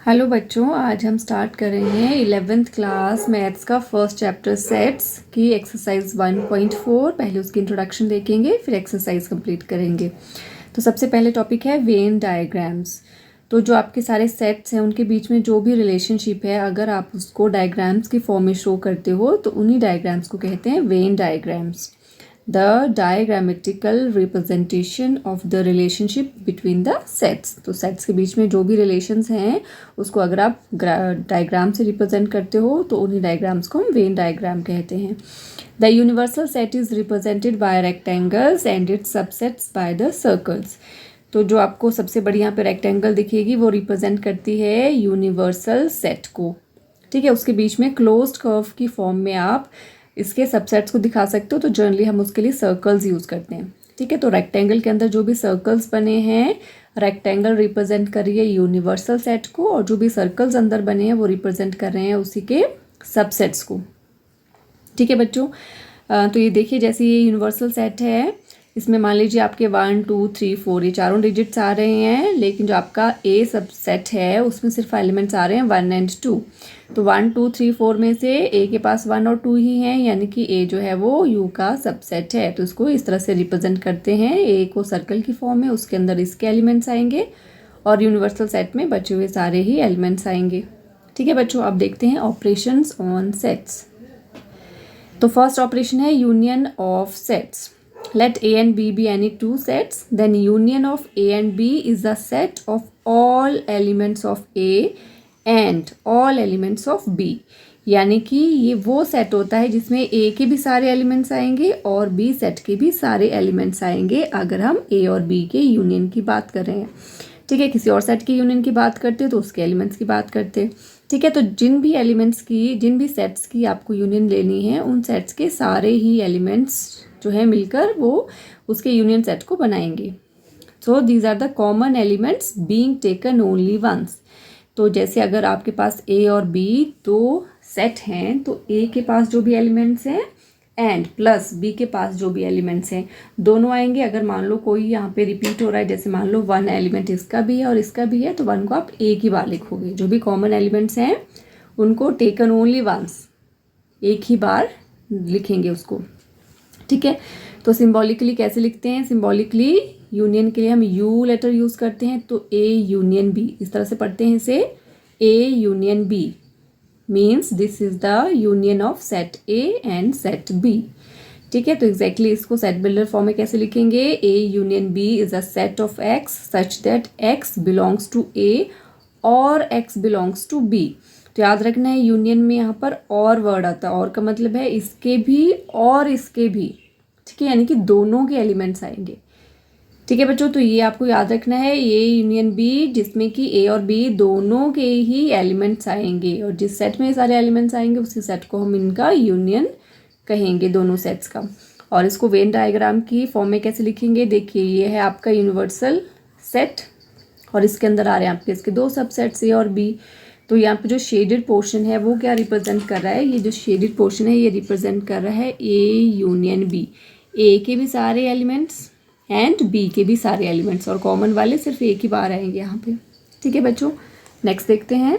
Hello बच्चों, आज हम स्टार्ट कर रहे हैं 11th क्लास मैथ्स का फर्स्ट चैप्टर सेट्स की एक्सरसाइज 1.4। पहले उसकी इंट्रोडक्शन देखेंगे, फिर एक्सरसाइज कंप्लीट करेंगे। तो सबसे पहले टॉपिक है वेन डायग्राम्स। तो जो आपके सारे सेट्स हैं उनके बीच में जो भी रिलेशनशिप है, अगर आप उसको डायग्राम्स की फॉर्म में शो करते हो तो उन्हीं डायग्राम्स को कहते हैं Venn diagrams. The diagrammatical representation of the relationship between the sets. तो सेट्स के बीच में जो भी रिलेशंस हैं उसको अगर आप डायग्राम से रिप्रेजेंट करते हो तो उन्हीं डायग्राम्स को हम वेन डायग्राम कहते हैं। The universal set is represented by rectangles and it's subsets by the circles. तो जो आपको सबसे बड़ी यहाँ पे रेक्टेंगल दिखेगी वो रिप्रेजेंट करती है यूनिवर्सल सेट को। ठीक है, उसके बीच में क्लोज्ड कर्व की फॉर्म में आप इसके सबसेट्स को दिखा सकते हो, तो जनरली हम उसके लिए सर्कल्स यूज़ करते हैं। ठीक है, तो रेक्टेंगल के अंदर जो भी सर्कल्स बने हैं, रेक्टेंगल रिप्रेजेंट कर रही है यूनिवर्सल सेट को, और जो भी सर्कल्स अंदर बने हैं वो रिप्रेजेंट कर रहे हैं उसी के सबसेट्स को। ठीक है बच्चों, तो ये देखिए जैसे ये यूनिवर्सल सेट है, इसमें मान लीजिए आपके 1 2 3 4 ये चारों डिजिट्स आ रहे हैं, लेकिन जो आपका ए सब सेट है उसमें सिर्फ एलिमेंट्स आ रहे हैं 1 एंड 2। तो 1 2 3 4 में से ए के पास 1 और 2 ही हैं, यानी कि ए जो है वो यू का सबसेट है। तो इसको इस तरह से रिप्रेजेंट करते हैं, ए को सर्कल की फॉर्म में, उसके अंदर इसके एलिमेंट्स आएंगे और यूनिवर्सल सेट में बचे हुए सारे ही एलिमेंट्स आएंगे। ठीक है बच्चों, अब देखते हैं ऑपरेशंस ऑन सेट्स। तो फर्स्ट ऑपरेशन है union of sets. Let A and B be any two sets, then union of A and B is the set of all elements of A and all elements of B। यानी कि ये वो set होता है जिसमें A के भी सारे एलिमेंट्स आएंगे और B सेट के भी सारे एलिमेंट्स आएंगे, अगर हम A और B के यूनियन की बात कर रहे हैं। ठीक है, किसी और सेट के यूनियन की बात करते हैं तो उसके एलिमेंट्स की बात करते हैं। ठीक है, तो जिन भी एलिमेंट्स की, जिन भी सेट्स की आपको यूनियन लेनी है, उन सेट्स के सारे ही एलिमेंट्स जो है मिलकर वो उसके यूनियन सेट को बनाएंगे। So these are the common elements being taken only once. तो जैसे अगर आपके पास ए और बी दो सेट हैं, तो ए के पास जो भी एलिमेंट्स हैं एंड प्लस बी के पास जो भी एलिमेंट्स हैं दोनों आएंगे। अगर मान लो कोई यहाँ पे रिपीट हो रहा है, जैसे मान लो 1 एलिमेंट इसका भी है और इसका भी है, तो 1 को आप एक ही बार लिखोगे। जो भी कॉमन एलिमेंट्स हैं उनको टेकन ओनली वंस, एक ही बार लिखेंगे उसको। ठीक है, तो सिंबॉलिकली कैसे लिखते हैं? सिंबॉलिकली यूनियन के लिए हम यू लेटर यूज करते हैं, तो ए यूनियन बी इस तरह से पढ़ते हैं इसे, A union B means this is the union of set A and set B. ठीक है, तो एग्जैक्टली इसको सेट बिल्डर फॉर्म में कैसे लिखेंगे? A union B is a set of X such that x belongs to A और X belongs to B. तो याद रखना है यूनियन में यहाँ पर और वर्ड आता है, और का मतलब है इसके भी और इसके भी। ठीक है, यानी कि दोनों के एलिमेंट्स आएंगे। ठीक है बच्चों, तो ये आपको याद रखना है, ये यूनियन बी जिसमें कि ए और बी दोनों के ही एलिमेंट्स आएंगे, और जिस सेट में सारे एलिमेंट्स आएंगे उसी सेट को हम इनका यूनियन कहेंगे, दोनों सेट्स का। और इसको वेन डायग्राम की फॉर्म में कैसे लिखेंगे? देखिए ये है आपका यूनिवर्सल सेट और इसके अंदर आ रहे हैं आपके इसके दो सबसेट्स ए और बी। तो यहाँ पे जो शेडेड पोर्शन है वो क्या रिप्रेजेंट कर रहा है? ये जो शेडेड पोर्शन है ये रिप्रेजेंट कर रहा है ए यूनियन बी। ए के भी सारे एलिमेंट्स एंड बी के भी सारे एलिमेंट्स, और कॉमन वाले सिर्फ एक ही बार आएंगे यहाँ पे। ठीक है बच्चों, नेक्स्ट देखते हैं।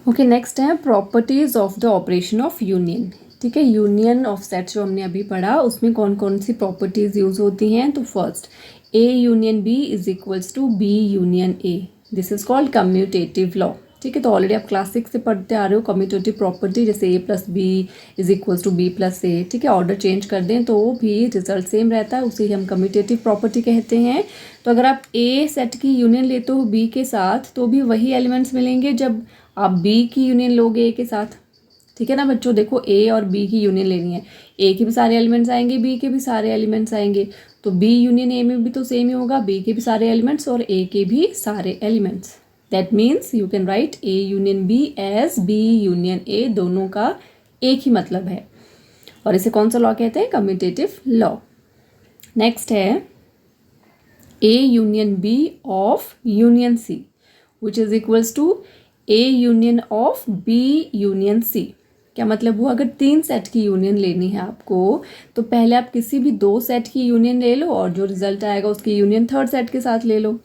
ओके, नेक्स्ट है properties of the operation of union. ठीक है, यूनियन ऑफ सेट्स जो हमने अभी पढ़ा उसमें कौन कौन सी प्रॉपर्टीज यूज होती हैं? तो first, A union B is equals to B union A, this is called commutative law. ठीक है, तो ऑलरेडी आप क्लास 6 से पढ़ते आ रहे हो कम्यूटेटिव प्रॉपर्टी, जैसे A plus B is equals to B plus A. ठीक है, ऑर्डर चेंज कर दें तो भी रिजल्ट सेम रहता है, उसे हम कम्यूटेटिव प्रॉपर्टी कहते हैं। तो अगर आप ए सेट की यूनियन लेते हो बी के साथ तो भी वही एलिमेंट्स मिलेंगे जब आप बी की यूनियन लोगे ए के साथ। ठीक है ना बच्चों, देखो ए और बी की यूनियन लेनी है, ए के भी सारे एलिमेंट्स आएंगे, बी के भी सारे एलिमेंट्स आएंगे, तो बी यूनियन ए में भी तो सेम ही होगा, बी के भी सारे एलिमेंट्स और ए के भी सारे elements. That means you can write A union B as B union A, दोनों का एक ही मतलब है, और इसे कौन सा लॉ कहते हैं? Commutative law. नेक्स्ट है A union B of union C which is equals to A union of B union C. क्या मतलब हुआ, अगर 3 सेट की यूनियन लेनी है आपको तो पहले आप किसी भी 2 सेट की यूनियन ले लो और जो रिजल्ट आएगा उसकी यूनियन थर्ड सेट के साथ ले लो,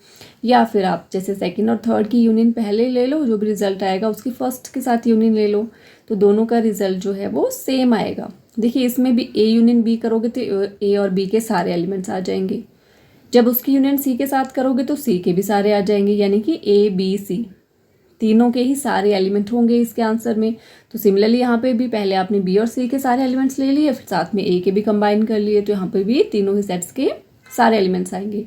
या फिर आप जैसे सेकंड और थर्ड की यूनियन पहले ले लो, जो भी रिजल्ट आएगा उसकी फर्स्ट के साथ यूनियन ले लो, तो दोनों का रिजल्ट जो है वो सेम आएगा। देखिए इसमें भी ए यूनियन बी करोगे तो ए और बी के सारे एलिमेंट्स आ जाएंगे, जब उसकी यूनियन सी के साथ करोगे तो सी के भी सारे आ जाएंगे, यानी कि ए बी सी तीनों के ही सारे एलिमेंट होंगे इसके आंसर में। तो सिमिलरली यहाँ पे भी पहले आपने बी और सी के सारे एलिमेंट्स ले लिए, फिर साथ में ए के भी कंबाइन कर लिए, तो यहाँ पे भी तीनों ही सेट्स के सारे एलिमेंट्स आएंगे।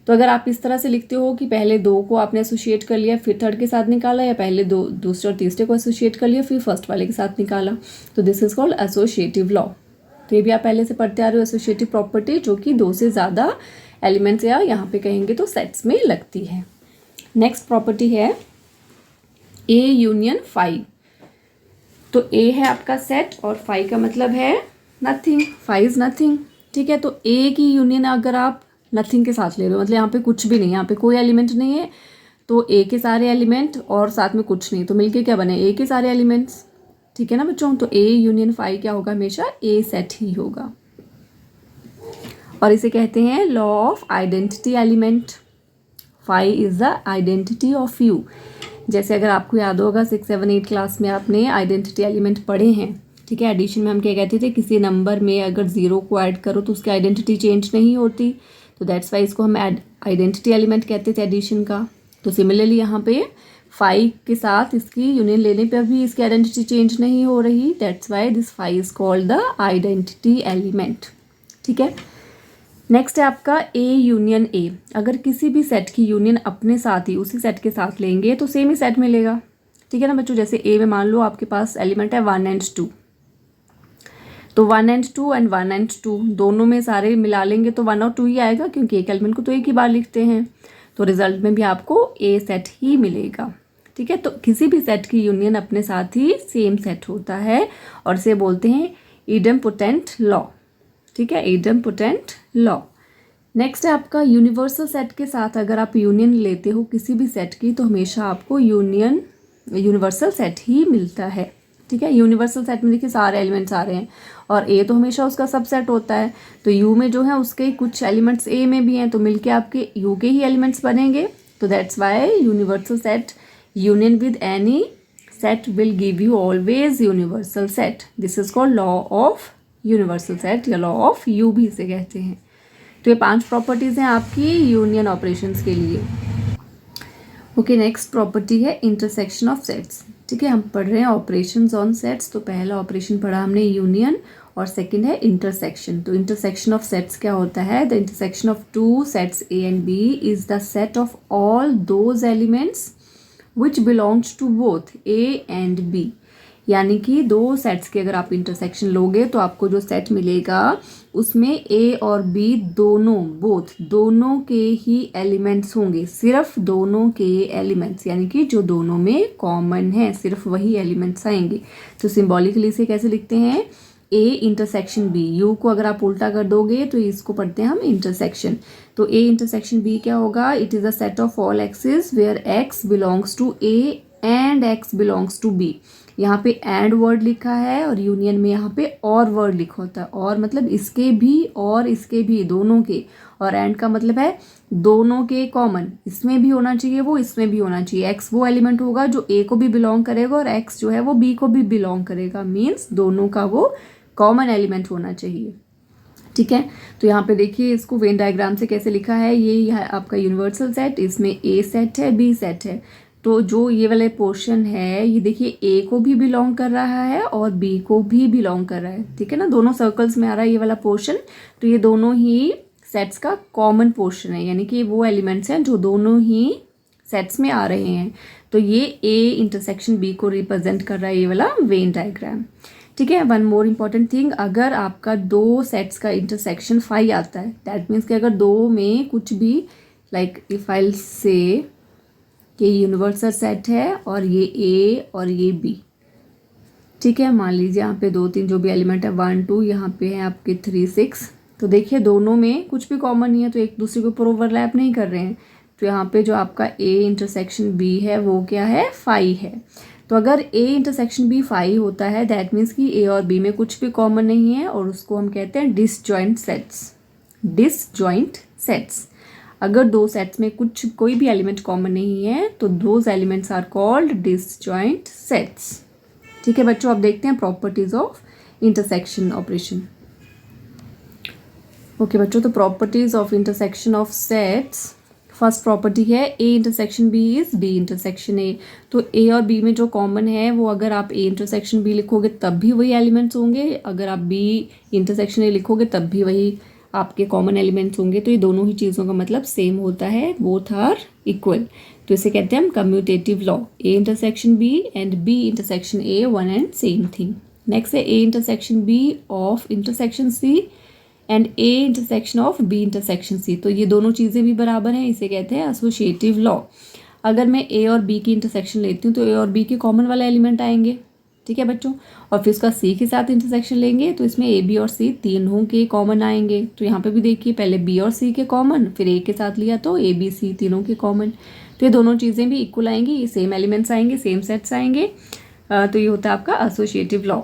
तो अगर आप इस तरह से लिखते हो कि पहले 2 को आपने एसोसिएट कर लिया फिर थर्ड के साथ निकाला, या पहले दूसरे और तीसरे को एसोसिएट कर लिया फिर फर्स्ट वाले के साथ निकाला, तो this is called associative law. तो ये भी आप पहले से पढ़ते आ रहे हो, एसोसिएटिव प्रॉपर्टी, जो कि 2 से ज़्यादा एलिमेंट्स या यहाँ पे कहेंगे तो सेट्स में लगती है। नेक्स्ट प्रॉपर्टी है ए यूनियन फाई। तो ए है आपका सेट और फाई का मतलब है नथिंग, फाई इज नथिंग, ठीक है। तो ए की यूनियन अगर आप नथिंग के साथ ले रहे हो, मतलब यहाँ पे कुछ भी नहीं, यहाँ पे कोई एलिमेंट नहीं है, तो ए के सारे एलिमेंट और साथ में कुछ नहीं, तो मिलके क्या बने, ए के सारे एलिमेंट्स, ठीक है ना बच्चों। तो ए यूनियन फाई क्या होगा, हमेशा ए सेट ही होगा, और इसे कहते हैं law of identity element. Phi is the identity of U. जैसे अगर आपको याद होगा 6, 7, 8 क्लास में आपने आइडेंटिटी एलिमेंट पढ़े हैं, ठीक है। एडिशन में हम क्या कहते थे, किसी नंबर में अगर 0 को ऐड करो तो उसकी आइडेंटिटी चेंज नहीं होती, तो दैट्स वाई इसको हम आइडेंटिटी एलिमेंट कहते थे एडिशन का। तो सिमिलरली यहाँ पे 5 के साथ इसकी यूनियन लेने पर भी इसकी आइडेंटिटी चेंज नहीं हो रही, that's why this 5 is called the identity element, ठीक है। नेक्स्ट है आपका ए यूनियन ए। अगर किसी भी सेट की यूनियन अपने साथ ही उसी सेट के साथ लेंगे तो सेम ही सेट मिलेगा, ठीक है ना बच्चों। जैसे ए में मान लो आपके पास एलिमेंट है 1 and 2, तो 1 and 2 एंड 1 and 2 दोनों में सारे मिला लेंगे तो 1 और 2 ही आएगा, क्योंकि एक एलिमेंट को तो एक ही बार लिखते हैं, तो रिजल्ट में भी आपको ए सेट ही मिलेगा, ठीक है। तो किसी भी सेट की यूनियन अपने साथ ही सेम सेट होता है और इसे बोलते हैं इडम्पोटेंट लॉ, ठीक है, इडम्पोटेंट लॉ। नेक्स्ट है आपका यूनिवर्सल सेट के साथ अगर आप यूनियन लेते हो किसी भी सेट की तो हमेशा आपको यूनिवर्सल सेट ही मिलता है, ठीक है। यूनिवर्सल सेट में देखिए सारे एलिमेंट्स आ रहे हैं और ए तो हमेशा उसका सबसेट होता है, तो यू में जो है उसके कुछ एलिमेंट्स ए में भी हैं, तो मिलके आपके यू के ही एलिमेंट्स बनेंगे, तो that's why universal set union with any set will give you always universal set. This is called law of universal set या लॉ ऑफ यू भी इसे कहते हैं। तो ये 5 प्रॉपर्टीज हैं आपकी यूनियन ऑपरेशंस के लिए। ओके, नेक्स्ट प्रॉपर्टी है इंटरसेक्शन ऑफ सेट्स, ठीक है। हम पढ़ रहे हैं ऑपरेशंस ऑन सेट्स, तो पहला ऑपरेशन पढ़ा हमने यूनियन और सेकंड है इंटरसेक्शन। तो इंटरसेक्शन ऑफ सेट्स क्या होता है, the intersection of 2 sets A and B is the set of all those elements which belongs to both A and B. यानी कि 2 सेट्स के अगर आप इंटरसेक्शन लोगे तो आपको जो सेट मिलेगा उसमें ए और बी दोनों के ही एलिमेंट्स होंगे, सिर्फ दोनों के एलिमेंट्स, यानी कि जो दोनों में कॉमन है सिर्फ वही एलिमेंट्स आएंगे। तो सिंबॉलिकली इसे कैसे लिखते हैं, ए इंटरसेक्शन बी। यू को अगर आप उल्टा कर दोगे तो इसको पढ़ते हैं हम इंटरसेक्शन। तो ए इंटरसेक्शन बी क्या होगा, it is a set of all x's where x belongs to A and x belongs to B. यहाँ पे एंड वर्ड लिखा है और यूनियन में यहाँ पे और वर्ड लिखा होता है, और मतलब इसके भी और इसके भी दोनों के, और एंड का मतलब है दोनों के कॉमन, इसमें भी होना चाहिए वो इसमें भी होना चाहिए। एक्स वो एलिमेंट होगा जो ए को भी बिलोंग करेगा और एक्स जो है वो बी को भी बिलोंग करेगा, मीन्स दोनों का वो कॉमन एलिमेंट होना चाहिए, ठीक है। तो यहाँ पे देखिए इसको वेन डायग्राम से कैसे लिखा है, ये है आपका यूनिवर्सल सेट, इसमें ए सेट है बी सेट है, तो जो ये वाला पोर्शन है ये देखिए ए को भी बिलोंग कर रहा है और बी को भी बिलोंग कर रहा है, ठीक है ना, दोनों सर्कल्स में आ रहा है ये वाला पोर्शन। तो ये दोनों ही सेट्स का कॉमन पोर्शन है, यानी कि वो एलिमेंट्स हैं जो दोनों ही सेट्स में आ रहे हैं। तो ये ए इंटरसेक्शन बी को रिप्रेजेंट कर रहा है ये वाला वेन डायग्राम, ठीक है। वन मोर इम्पॉर्टेंट थिंग, अगर आपका 2 सेट्स का इंटरसेक्शन 5 आता है, दैट मीन्स कि अगर 2 में कुछ भी लाइक इफ आई से ये यूनिवर्सल सेट है और ये ए और ये बी, ठीक है। मान लीजिए यहाँ पे 2, 3 जो भी एलिमेंट है 1, 2, यहाँ पे है आपके 3, 6, तो देखिए दोनों में कुछ भी कॉमन नहीं है, तो एक दूसरे के ऊपर ओवरलैप नहीं कर रहे हैं। तो यहाँ पे जो आपका ए इंटरसेक्शन बी है वो क्या है, 5 है। तो अगर ए इंटरसेक्शन बी 5 होता है दैट मीन्स कि ए और बी में कुछ भी कॉमन नहीं है और उसको हम कहते हैं डिसजॉइंट सेट्स। डिसजॉइंट सेट्स, अगर दो सेट्स में कोई भी एलिमेंट कॉमन नहीं है तो those elements are called disjoint sets. ठीक है बच्चों, अब देखते हैं properties of intersection operation. Okay बच्चों, तो properties of intersection of sets, first property है A intersection B is B intersection A. तो ए और बी में जो कॉमन है वो अगर आप ए इंटरसेक्शन बी लिखोगे तब भी वही एलिमेंट्स होंगे, अगर आप बी इंटरसेक्शन ए लिखोगे तब भी वही आपके कॉमन एलिमेंट्स होंगे। तो ये दोनों ही चीज़ों का मतलब सेम होता है, बोथ आर इक्वल। तो इसे कहते हैं हम commutative law. A intersection B and B intersection A one and same thing. Next है A intersection B of intersection C and A intersection of B intersection C. तो ये दोनों चीज़ें भी बराबर हैं, इसे कहते हैं एसोसिएटिव लॉ। अगर मैं ए और बी की इंटरसेक्शन लेती हूँ तो ए और बी के कॉमन वाले एलिमेंट आएंगे, ठीक है बच्चों, और फिर उसका सी के साथ इंटरसेक्शन लेंगे तो इसमें ए बी और सी तीनों के कॉमन आएंगे। तो यहाँ पे भी देखिए पहले बी और सी के कॉमन, फिर ए के साथ लिया तो ए बी सी तीनों के कॉमन। तो ये दोनों चीज़ें भी इक्वल आएंगी, ये सेम एलिमेंट्स आएंगे, सेम सेट्स आएंगे। तो ये होता है आपका एसोसिएटिव लॉ।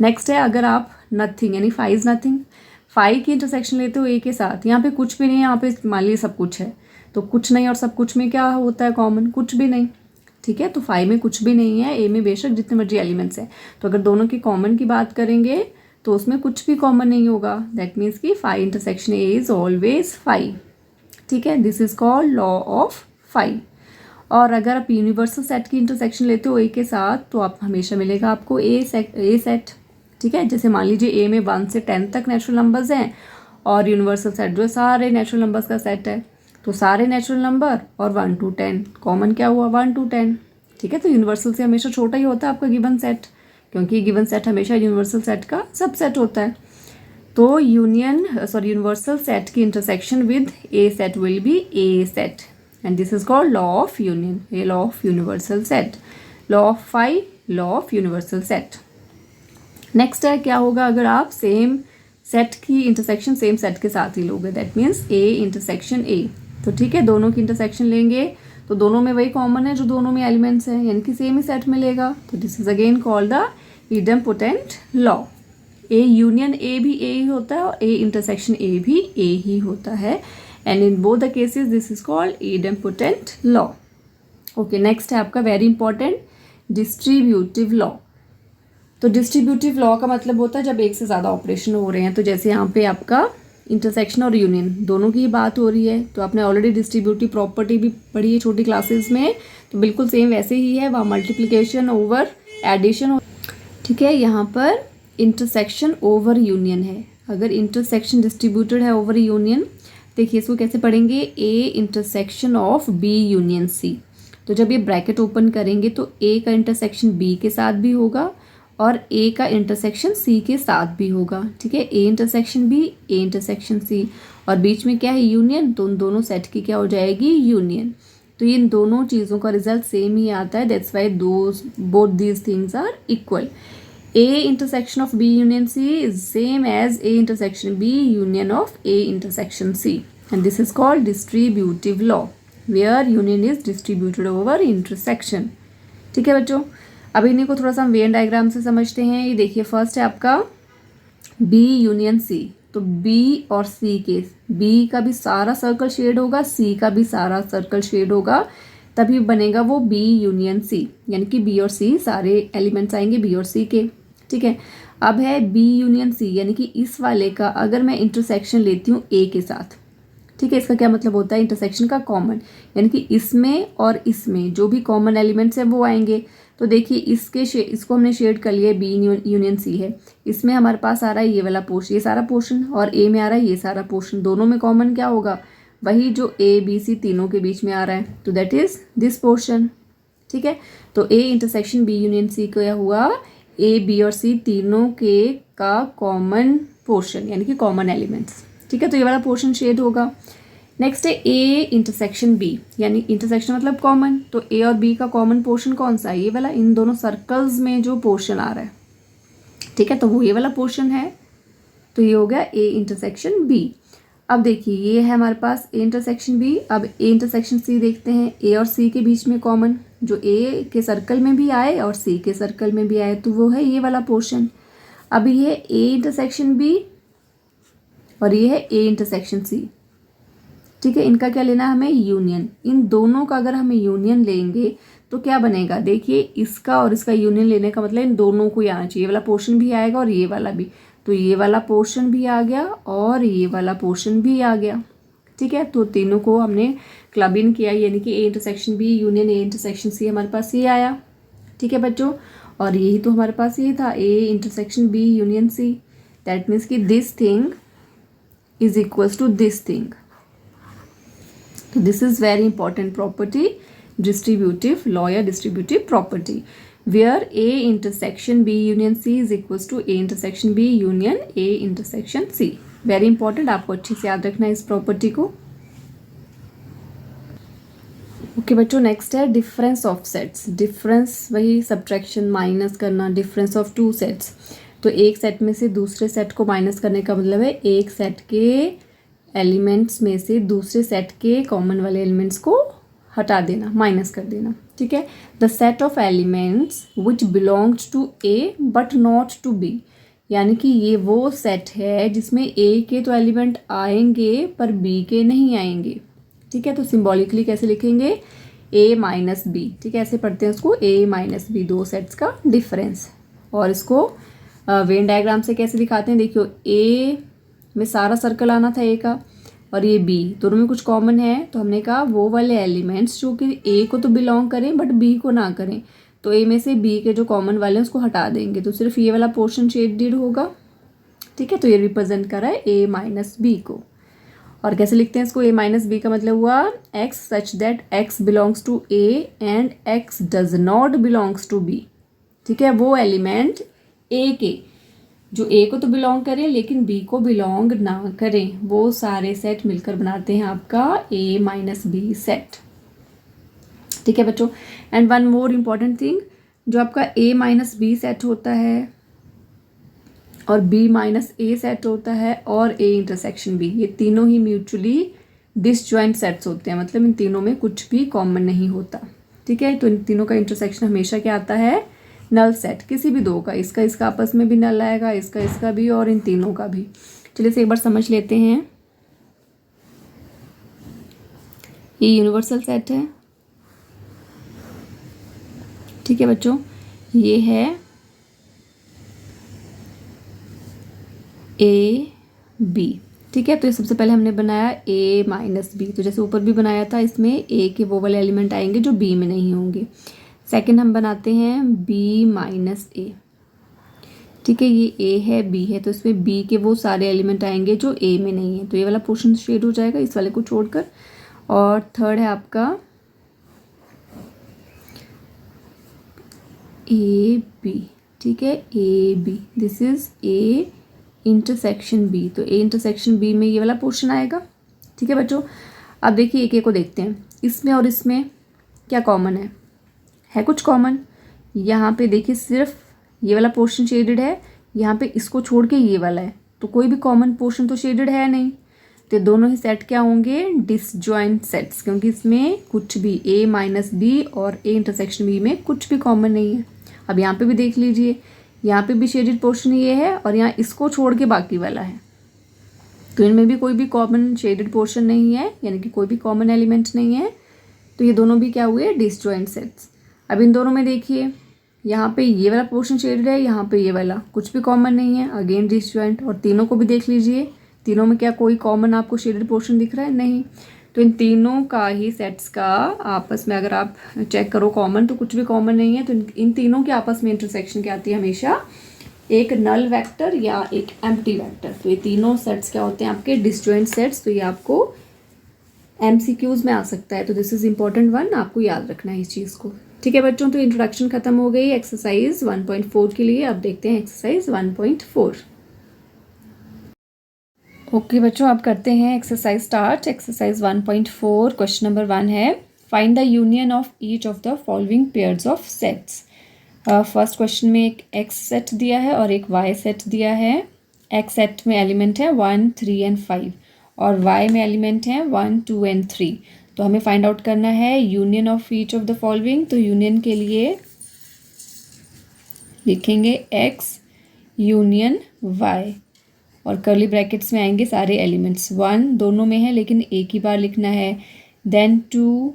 नेक्स्ट है अगर आप नथिंग यानी फाइव इज नथिंग, फाइव की इंटरसेक्शन लेते हो ए के साथ, यहाँ पे कुछ भी नहीं है, यहाँ पे मान लीजिए सब कुछ है, तो कुछ नहीं और सब कुछ में क्या होता है कॉमन, कुछ भी नहीं। ठीक है, तो फाइव में कुछ भी नहीं है, ए में बेशक जितने मर्जी एलिमेंट्स हैं। तो अगर दोनों की कॉमन की बात करेंगे तो उसमें कुछ भी कॉमन नहीं होगा, दैट मीन्स कि five intersection A is always five. ठीक है, this is called law of five. और अगर आप यूनिवर्सल सेट की इंटरसेक्शन लेते हो ए के साथ तो आप हमेशा मिलेगा आपको ए सेट। ठीक है, जैसे मान लीजिए ए में 1 से 10 तक नेचुरल नंबर्स हैं और यूनिवर्सल सेट जो है सारे नेचुरल नंबर्स का सेट है, तो सारे नेचुरल नंबर और 1 to 10 कॉमन क्या हुआ 1 to 10। ठीक है, तो यूनिवर्सल से हमेशा छोटा ही होता है आपका गिवन सेट, क्योंकि गिवन सेट हमेशा यूनिवर्सल सेट का सबसेट होता है। तो यूनिवर्सल सेट की intersection with A set will B A set and this is called law of union, a law of universal set, law of five, law of universal set. Next है क्या होगा अगर आप same set की intersection same set के साथ ही लोगे, that means A intersection A. तो ठीक है, दोनों की इंटरसेक्शन लेंगे तो दोनों में वही कॉमन है जो दोनों में एलिमेंट्स हैं, यानी कि सेम ही सेट मिलेगा। तो this is again called the idempotent law. A union A भी ए ही होता है और ए इंटरसेक्शन ए भी ए ही होता है, and in both the cases this is called idempotent law. Okay, next है आपका वेरी इंपॉर्टेंट डिस्ट्रीब्यूटिव लॉ। तो डिस्ट्रीब्यूटिव लॉ का मतलब होता है जब एक से ज़्यादा ऑपरेशन हो रहे हैं, तो जैसे यहाँ पे आपका इंटरसेक्शन और यूनियन दोनों की बात हो रही है, तो आपने ऑलरेडी डिस्ट्रीब्यूटिव प्रॉपर्टी भी पढ़ी है छोटी क्लासेस में, तो बिल्कुल सेम वैसे ही है, वहाँ मल्टीप्लिकेशन ओवर एडिशन। ठीक है, यहाँ पर इंटरसेक्शन ओवर यूनियन है। अगर इंटरसेक्शन डिस्ट्रीब्यूटेड है ओवर यूनियन, देखिए इसको कैसे पढ़ेंगे, A intersection of B union C. तो जब ये ब्रैकेट ओपन करेंगे तो ए का इंटरसेक्शन बी के साथ भी होगा और ए का इंटरसेक्शन सी के साथ भी होगा। ठीक है, A intersection B, A intersection C, और बीच में क्या है यूनियन, तो उन दोनों सेट की क्या हो जाएगी यूनियन। तो इन दोनों चीज़ों का रिजल्ट सेम ही आता है, that's why both these things are equal. A intersection of B union C is same as A intersection B union of A intersection C, and this is called distributive law where union is distributed over intersection. ठीक है बच्चों, अब इन्हीं को थोड़ा सा हम Venn diagram से समझते हैं। ये देखिए फर्स्ट है आपका बी यूनियन सी, तो बी और सी के, बी का भी सारा सर्कल शेड होगा, सी का भी सारा सर्कल शेड होगा, तभी बनेगा वो बी यूनियन सी, यानी कि बी और सी सारे एलिमेंट्स आएंगे बी और सी के। ठीक है, अब है बी यूनियन सी, यानी कि इस वाले का अगर मैं इंटरसेक्शन लेती हूँ ए के साथ, ठीक है, इसका क्या मतलब होता है इंटरसेक्शन का कॉमन, यानी कि इसमें और इसमें जो भी कॉमन एलिमेंट्स हैं वो आएंगे। तो देखिए इसको हमने शेड कर लिया, बी यूनियन सी है, इसमें हमारे पास आ रहा है ये वाला पोर्शन, ये सारा पोर्शन, और ए में आ रहा है ये सारा पोर्शन, दोनों में कॉमन क्या होगा, वही जो ए बी सी तीनों के बीच में आ रहा है, तो दैट इज दिस पोर्शन। ठीक है, तो A intersection B union C क्या हुआ, ए बी और सी तीनों के का कॉमन पोर्शन, यानी कि कॉमन एलिमेंट्स। ठीक है, तो ये वाला पोर्शन शेड होगा। नेक्स्ट है ए इंटरसेक्शन बी, यानी इंटरसेक्शन मतलब कॉमन, तो ए और बी का कॉमन पोर्शन कौन सा है, ये वाला, इन दोनों सर्कल्स में जो पोर्शन आ रहा है। ठीक है, तो वो ये वाला पोर्शन है, तो ये हो गया ए इंटरसेक्शन बी। अब देखिए ये है हमारे पास ए इंटरसेक्शन बी। अब ए इंटरसेक्शन सी देखते हैं। ए और सी के बीच में कॉमन जो ए के सर्कल में भी आए और सी के सर्कल में भी आए तो वो है ये वाला पोर्शन। अब ये है ए इंटरसेक्शन बी और ये है ए इंटरसेक्शन सी। ठीक है, इनका क्या लेना है हमें? यूनियन। इन दोनों का अगर हमें यूनियन लेंगे तो क्या बनेगा? देखिए इसका और इसका यूनियन लेने का मतलब इन दोनों को ही आना चाहिए। ये वाला पोर्शन भी आएगा और ये वाला भी, तो ये वाला पोर्शन भी आ गया और ये वाला पोर्शन भी आ गया। ठीक है, तो तीनों को हमने क्लब इन किया, यानी कि A intersection B union A intersection C हमारे पास ये आया। ठीक है बच्चों, और यही तो हमारे पास ये था, A intersection B union C. That means कि this thing is equals to this thing. तो this is very important property, distributive law या distributive property, where A intersection B union C is equals to A intersection B union A intersection C. Very important, आपको अच्छे से याद रखना है इस property को। ओके बच्चों, नेक्स्ट है डिफरेंस ऑफ सेट्स। डिफरेंस वही सब्ट्रैक्शन, माइनस करना, डिफरेंस ऑफ टू सेट्स। तो एक सेट में से दूसरे सेट को माइनस करने का मतलब है एक सेट के एलिमेंट्स में से दूसरे सेट के कॉमन वाले एलिमेंट्स को हटा देना, माइनस कर देना। ठीक है, the set of elements which belongs to A but not to B, यानी कि ये वो सेट है जिसमें ए के तो एलिमेंट आएंगे पर बी के नहीं आएंगे। ठीक है, तो सिंबॉलिकली कैसे लिखेंगे? ए माइनस बी। ठीक है, ऐसे पढ़ते हैं उसको, ए माइनस बी, दो सेट्स का डिफरेंस। और इसको वेन डायग्राम से कैसे दिखाते हैं? देखियो, ए में सारा सर्कल आना था ए का और ये बी, दोनों में कुछ कॉमन है, तो हमने कहा वो वाले एलिमेंट्स जो कि ए को तो बिलोंग करें बट बी को ना करें, तो ए में से बी के जो कॉमन वाले हैं उसको हटा देंगे, तो सिर्फ ये वाला पोर्शन शेडेड होगा। ठीक है, तो ये रिप्रेजेंट कर रहा है ए माइनस बी को। और कैसे लिखते हैं इसको? ए माइनस बी का मतलब हुआ x such that x belongs to A and x does not belongs to B. ठीक है, वो एलिमेंट ए के जो ए को तो बिलोंग करें लेकिन बी को बिलोंग ना करें, वो सारे सेट मिलकर बनाते हैं आपका ए माइनस बी सेट। ठीक है बच्चों, and one more important thing, जो आपका ए माइनस बी सेट होता है और बी माइनस ए सेट होता है और ए इंटरसेक्शन बी, ये तीनों ही म्यूचुअली डिसजॉइंट सेट्स होते हैं, मतलब इन तीनों में कुछ भी कॉमन नहीं होता। ठीक है, तो इन तीनों का इंटरसेक्शन हमेशा क्या आता है? नल सेट, किसी भी दो का, इसका आपस में भी नल आएगा, इसका भी और इन तीनों का भी। चलिए इसे एक बार समझ लेते हैं। ये यूनिवर्सल सेट है। ठीक है बच्चों, ये है ए बी। ठीक है, तो ये सबसे पहले हमने बनाया ए माइनस बी, तो जैसे ऊपर भी बनाया था, इसमें ए के वो वाले एलिमेंट आएंगे जो बी में नहीं होंगे। सेकंड हम बनाते हैं बी माइनस ए। ठीक है, ये ए है, बी है, तो इसमें बी के वो सारे एलिमेंट आएंगे जो ए में नहीं है, तो ये वाला पोर्शन शेड हो जाएगा इस वाले को छोड़कर। और थर्ड है आपका ए बी। ठीक है, A B, this is A intersection B, तो ए इंटरसेक्शन बी में ये वाला पोर्शन आएगा। ठीक है बच्चों, अब देखिए एक एक को देखते हैं, इसमें और इसमें क्या कॉमन है कुछ कॉमन। यहाँ पे देखिए सिर्फ ये वाला पोर्शन शेडेड है, यहाँ पे इसको छोड़ के ये वाला है, तो कोई भी कॉमन पोर्शन तो शेडेड है नहीं, तो दोनों ही सेट क्या होंगे? डिसजॉइंट सेट्स, क्योंकि इसमें कुछ भी ए माइनस बी और ए इंटरसेक्शन बी में कुछ भी कॉमन नहीं है। अब यहाँ पे भी देख लीजिए, यहाँ पे भी शेडेड पोर्शन ये है और यहाँ इसको छोड़ के बाकी वाला है, तो इनमें भी कोई भी कॉमन शेडेड पोर्शन नहीं है, यानी कि कोई भी कॉमन एलिमेंट नहीं है, तो ये दोनों भी क्या हुए? Disjoint sets. अब इन दोनों में देखिए, यहाँ पे ये वाला पोर्शन शेडेड है, यहाँ पे ये वाला, कुछ भी कॉमन नहीं है, अगेन डिसजॉइंट। और तीनों को भी देख लीजिए, तीनों में क्या कोई कॉमन आपको शेडेड पोर्शन दिख रहा है? नहीं। तो इन तीनों का ही सेट्स का आपस में अगर आप चेक करो कॉमन, तो कुछ भी कॉमन नहीं है, तो इन तीनों के आपस में इंटरसेक्शन क्या आती है? हमेशा एक नल वेक्टर या एक एम्प्टी वेक्टर। तो ये तीनों सेट्स क्या होते हैं? आपके डिसजॉइंट सेट्स। तो ये आपको MCQs में आ सकता है, तो दिस इज इम्पॉर्टेंट वन, आपको याद रखना है इस चीज़ को। ठीक है बच्चों, तो इंट्रोडक्शन खत्म हो गई एक्सरसाइज 1.4 के लिए। अब देखते हैं एक्सरसाइज 1.4। ओके बच्चों, अब करते हैं exercise start. Exercise 1.4 question number 1 है, find the union of each of the following pairs of sets. First question में एक एक्स सेट दिया है और एक वाई सेट दिया है। एक्स सेट में एलिमेंट है 1, 3 एंड 5 और y में एलिमेंट हैं 1, 2 एंड 3। तो हमें फाइंड आउट करना है union of each of the following. तो यूनियन के लिए लिखेंगे x यूनियन y और कर्ली ब्रैकेट्स में आएंगे सारे एलिमेंट्स। 1 दोनों में है लेकिन एक ही बार लिखना है, देन 2,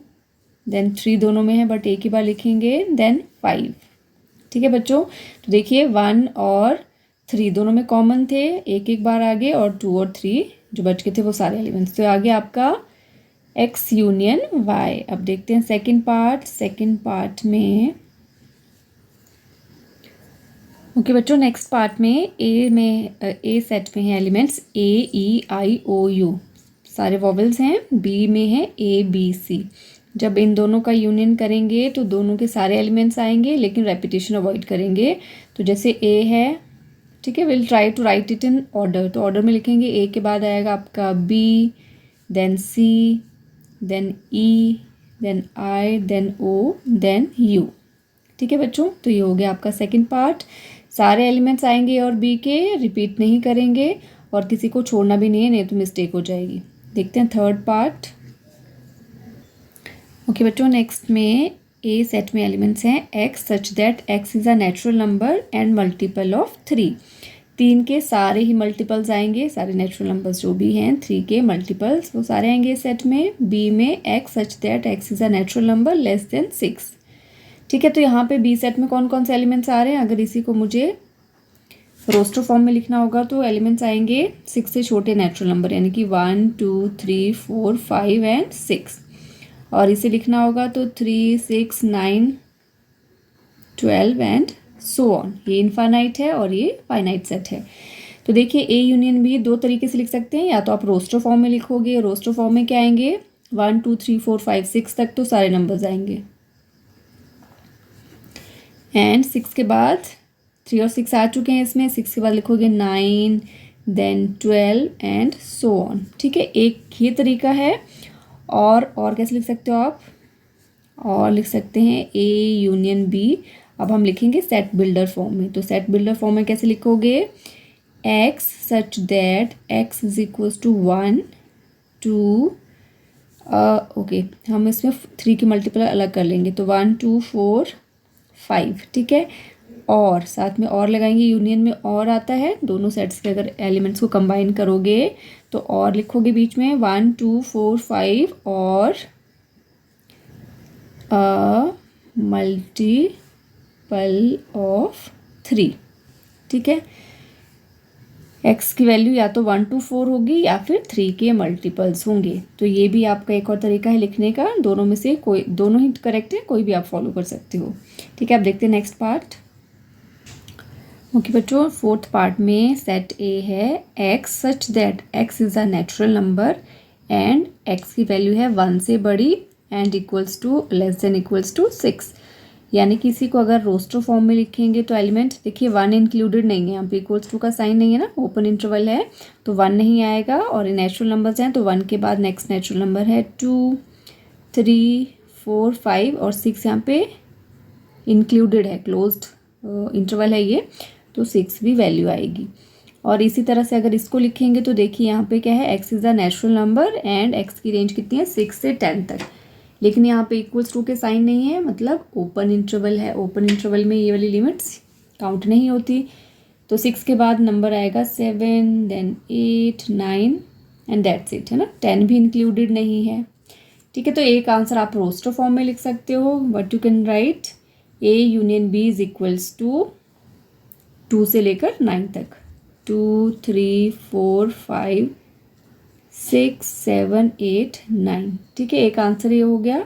देन 3 दोनों में है बट एक ही बार लिखेंगे, देन 5। ठीक है बच्चों, तो देखिए 1 और 3 दोनों में कॉमन थे, एक एक बार आगे, और 2 और 3 जो बच गए थे वो सारे एलिमेंट्स। तो आगे आपका x यूनियन y। अब देखते हैं सेकंड पार्ट। सेकंड पार्ट में ओके बच्चों, नेक्स्ट पार्ट में ए सेट में है elements A, E, I, O, U सारे वॉवल्स हैं। बी में है ABC। जब इन दोनों का यूनियन करेंगे तो दोनों के सारे एलिमेंट्स आएंगे, लेकिन रेपिटेशन अवॉइड करेंगे। तो जैसे A है, ठीक है, will try to write it in order. तो ऑर्डर में लिखेंगे, A के बाद आएगा आपका B, then C, then E, then I, then O, then U। ठीक है बच्चों, तो ये हो गया आपका सेकंड पार्ट। सारे एलिमेंट्स आएंगे और बी के, रिपीट नहीं करेंगे और किसी को छोड़ना भी नहीं है, नहीं तो मिस्टेक हो जाएगी। देखते हैं थर्ड पार्ट। ओके बच्चों, नेक्स्ट में ए सेट में एलिमेंट्स हैं x such that x is a natural number and multiple of 3। 3 के सारे ही मल्टीपल्स आएंगे, सारे नेचुरल नंबर्स जो भी हैं 3 के मल्टीपल्स वो सारे आएंगे इस सेट में। बी में x such that x is a natural number less than 6। ठीक है, तो यहाँ पे बी सेट में कौन कौन से एलिमेंट्स आ रहे हैं, अगर इसी को मुझे रोस्टर फॉर्म में लिखना होगा तो एलिमेंट्स आएंगे 6 से छोटे नेचुरल नंबर, यानी कि 1, 2, 3, 4, 5 एंड 6। और इसे लिखना होगा तो 3, 6, 9, 12 एंड सो ऑन। ये इनफाइनाइट है और ये फाइनाइट सेट है। तो देखिए ए यूनियन बी दो तरीके से लिख सकते हैं, या तो आप रोस्टर फॉर्म में लिखोगे। रोस्टर फॉर्म में क्या आएंगे, 1, 2, 3, 4, 5, 6 तक तो सारे नंबर्स आएंगे, एंड 6 के बाद 3 और 6 आ चुके हैं इसमें। 6 के बाद लिखोगे 9, देन 12 एंड सो ऑन। ठीक है, एक ये तरीका है। और कैसे लिख सकते हो आप, और लिख सकते हैं ए यूनियन बी। अब हम लिखेंगे सेट बिल्डर फॉर्म में। तो सेट बिल्डर फॉर्म में कैसे लिखोगे, x such that x is equals to 1, 2, okay हम इसमें 3 की मल्टीपल अलग कर लेंगे, तो 1, 2, 4, 5। ठीक है, और साथ में और लगाएंगे, यूनियन में और आता है, दोनों सेट्स के अगर एलिमेंट्स को कंबाइन करोगे तो और लिखोगे बीच में 1, 2, 4, 5 और मल्टीपल ऑफ 3। ठीक है, एक्स की वैल्यू या तो 1 to 4 होगी या फिर 3 के मल्टीपल्स होंगे। तो ये भी आपका एक और तरीका है लिखने का, दोनों में से कोई, दोनों ही करेक्ट है, कोई भी आप फॉलो कर सकते हो। ठीक है, आप देखते हैं नेक्स्ट पार्ट। ओके बच्चों, फोर्थ पार्ट में सेट ए है x such that x is a natural number and x की वैल्यू है 1 से बड़ी and equals to less than equals to 6। यानी कि इसी को अगर रोस्टर फॉर्म में लिखेंगे तो एलिमेंट देखिए 1 इंक्लूडेड नहीं है, यहाँ पे इक्वल्स टू का साइन नहीं है ना, ओपन इंटरवल है तो 1 नहीं आएगा। और ये नेचुरल नंबर्स हैं तो 1 के बाद नेक्स्ट नेचुरल नंबर है 2, 3, 4, 5 और 6 यहाँ पे इंक्लूडेड है, क्लोज्ड इंटरवल है ये, तो 6 भी वैल्यू आएगी। और इसी तरह से अगर इसको लिखेंगे तो देखिए यहाँ पे क्या है, x is the natural number and x की रेंज कितनी है 6 से 10 तक, लेकिन यहाँ पे इक्वल्स टू के साइन नहीं है, मतलब ओपन इंटरवल है। ओपन इंटरवल में ये वाली लिमिट्स काउंट नहीं होती। तो 6 के बाद नंबर आएगा 7, देन 8, 9 एंड दैट्स इट, है ना, 10 भी इंक्लूडेड नहीं है। ठीक है, तो एक आंसर आप रोस्टर फॉर्म में लिख सकते हो, but you can write A union B is equals to 2 से लेकर 9 तक, 2, 3, 4, 5, 6, 7, 8, 9। ठीक है, एक आंसर ये हो गया।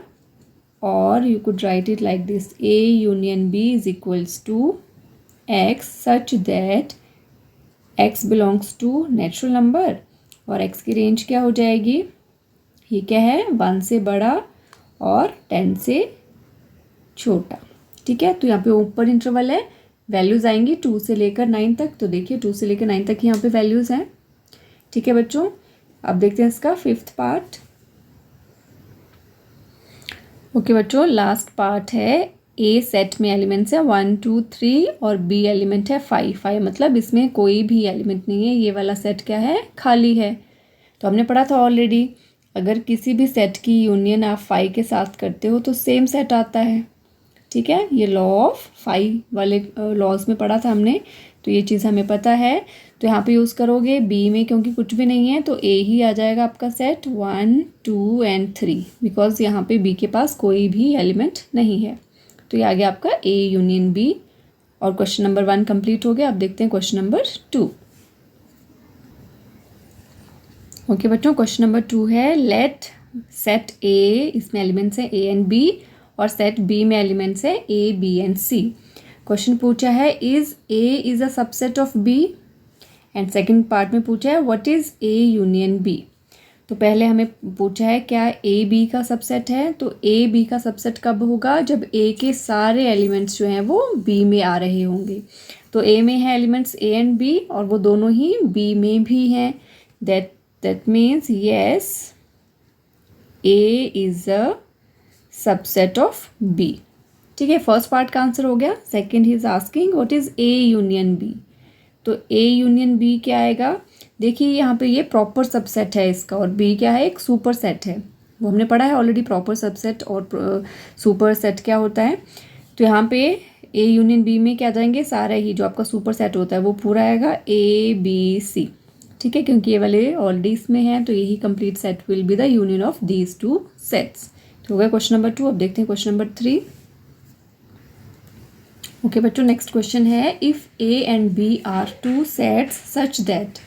और you could write it like this, A union B is equals to x such that x belongs to natural number, और एक्स की रेंज क्या हो जाएगी, ये क्या है 1 से बड़ा और 10 से छोटा। ठीक है, तो यहाँ पे ओपन इंटरवल है, वैल्यूज़ आएंगी 2 से लेकर 9 तक। तो देखिए 2 से लेकर 9 तक यहाँ पे वैल्यूज़ हैं। ठीक है बच्चों, अब देखते हैं इसका फिफ्थ पार्ट। ओके बच्चों, लास्ट पार्ट है ए सेट में एलिमेंट्स है 1, 2, 3 और बी एलिमेंट है 5। मतलब इसमें कोई भी एलिमेंट नहीं है, ये वाला सेट क्या है, खाली है। तो हमने पढ़ा था ऑलरेडी, अगर किसी भी सेट की यूनियन आप फाई के साथ करते हो तो सेम सेट आता है। ठीक है, ये लॉ ऑफ फाई वाले लॉज में पढ़ा था हमने, तो ये चीज़ हमें पता है। तो यहाँ पे यूज़ करोगे बी में, क्योंकि कुछ भी नहीं है तो ए ही आ जाएगा आपका सेट 1 2 एंड 3, बिकॉज यहाँ पे बी के पास कोई भी एलिमेंट नहीं है। तो ये आ गया आपका ए यूनियन बी, और क्वेश्चन नंबर 1 कंप्लीट हो गया। अब देखते हैं क्वेश्चन नंबर 2। ओके बच्चों, क्वेश्चन नंबर 2 है लेट सेट ए, इसमें एलिमेंट्स हैं ए एंड बी, और सेट बी में एलिमेंट्स है A B and C. Question पूछा है is A is a subset of B, and second part में पूछा है what is A union B. तो पहले हमें पूछा है क्या ए बी का सबसेट है, तो ए बी का सबसेट कब होगा, जब ए के सारे एलिमेंट्स जो हैं वो बी में आ रहे होंगे। तो ए में है एलिमेंट्स ए एंड बी, और वो दोनों ही बी में भी हैं। That means yes A is a subset of B. ठीक है, फर्स्ट पार्ट का आंसर हो गया। Second he is asking what is A union B. तो ए यूनियन बी क्या आएगा, देखिए यहाँ पे ये प्रॉपर सबसेट है इसका, और बी क्या है, एक सुपर सेट है। वो हमने पढ़ा है ऑलरेडी, प्रॉपर सबसेट और सुपर सेट क्या होता है। तो यहाँ पे ए यूनियन बी में क्या जाएंगे, सारा ही जो आपका सुपर सेट होता है वो पूरा आएगा ए बी सी। ठीक है, क्योंकि ये वाले ऑलरेडी इसमें हैं, तो यही complete set will be the union of these two sets. तो हो गया क्वेश्चन नंबर 2। अब देखते हैं क्वेश्चन नंबर 3। ओके बच्चों, नेक्स्ट क्वेश्चन है if A and B are two sets such that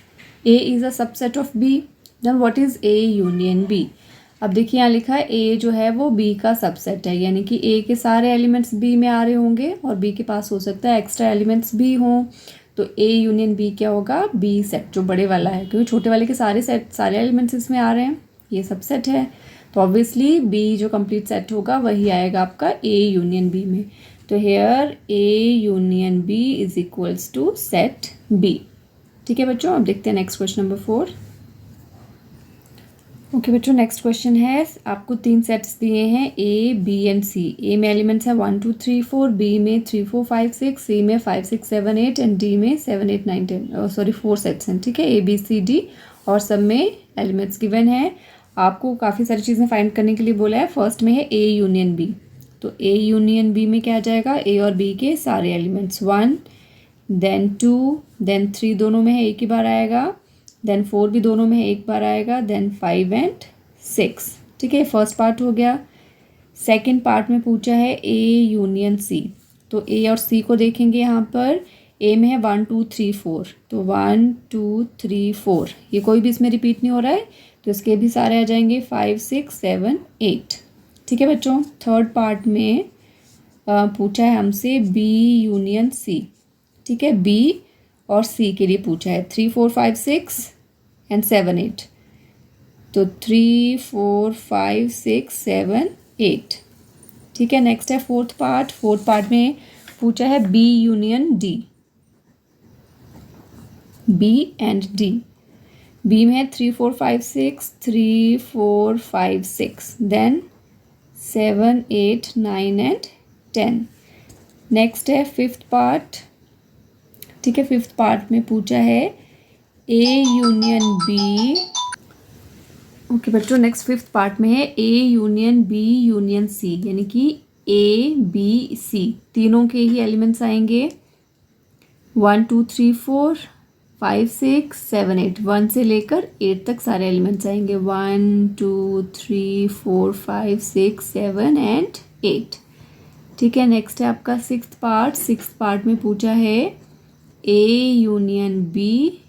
A is a subset of B, then what is A union B. अब देखिए यहाँ लिखा है ए जो है वो बी का सबसेट है, यानी कि ए के सारे एलिमेंट्स बी में आ रहे होंगे, और बी के पास हो सकता है एक्स्ट्रा एलिमेंट्स भी हों। तो ए यूनियन बी क्या होगा, बी सेट जो बड़े वाला है, क्योंकि छोटे वाले के सारे एलिमेंट्स इसमें आ रहे हैं, ये सबसेट है। तो ऑब्वियसली बी जो कंप्लीट सेट होगा वही आएगा आपका ए यूनियन बी में। तो here A union B is equals to set B. ठीक है बच्चों, अब देखते हैं नेक्स्ट क्वेश्चन नंबर 4। ओके बच्चों, नेक्स्ट क्वेश्चन है आपको 3 सेट्स दिए हैं ए बी एंड सी। ए में एलिमेंट्स हैं 1 2 3 4, बी में 3 4 5 6, सी में 5 6 7 8, एंड डी में 7 8 9 10 सॉरी 4 सेट्स हैं। ठीक है, ए बी सी डी, और सब में एलिमेंट्स गिवन है। आपको काफ़ी सारी चीज़ें फाइंड करने के लिए बोला है। फर्स्ट में है ए यूनियन बी, तो ए यूनियन बी में क्या आ जाएगा, ए और बी के सारे एलिमेंट्स 1 देन 2 देन 3 दोनों में है एक ही बार आएगा, देन 4 भी दोनों में एक बार आएगा, देन 5 एंड 6। ठीक है, फर्स्ट पार्ट हो गया। सेकंड पार्ट में पूछा है ए यूनियन सी, तो ए और सी को देखेंगे यहाँ पर। ए में है 1 2 3 4, तो 1 2 3 4, ये कोई भी इसमें रिपीट नहीं हो रहा है, तो इसके भी सारे आ जाएंगे 5 6 7 8। ठीक है बच्चों, थर्ड पार्ट में पूछा है हमसे बी यूनियन सी। ठीक है, बी और सी के लिए पूछा है 3 4 5 6 एंड 7 8, तो 3 4 5 6 7 8। ठीक है, नेक्स्ट है फोर्थ पार्ट में पूछा है B union D, B and D. B में है 3 4 5 6, 3 4 5 6, देन 7 8 9 एंड 10। नेक्स्ट है फिफ्थ पार्ट। ठीक है, फिफ्थ पार्ट में पूछा है ए यूनियन बी। ओके बच्चों, नेक्स्ट फिफ्थ पार्ट में है A union B union C, यानी कि ए बी सी तीनों के ही एलिमेंट्स आएंगे 1 2 3 4 5 6 7 8, 1 से लेकर 8 तक सारे एलिमेंट्स आएंगे 1 2 3 4 5 6 7 एंड 8। ठीक है, नेक्स्ट है आपका सिक्स्थ पार्ट में पूछा है A union B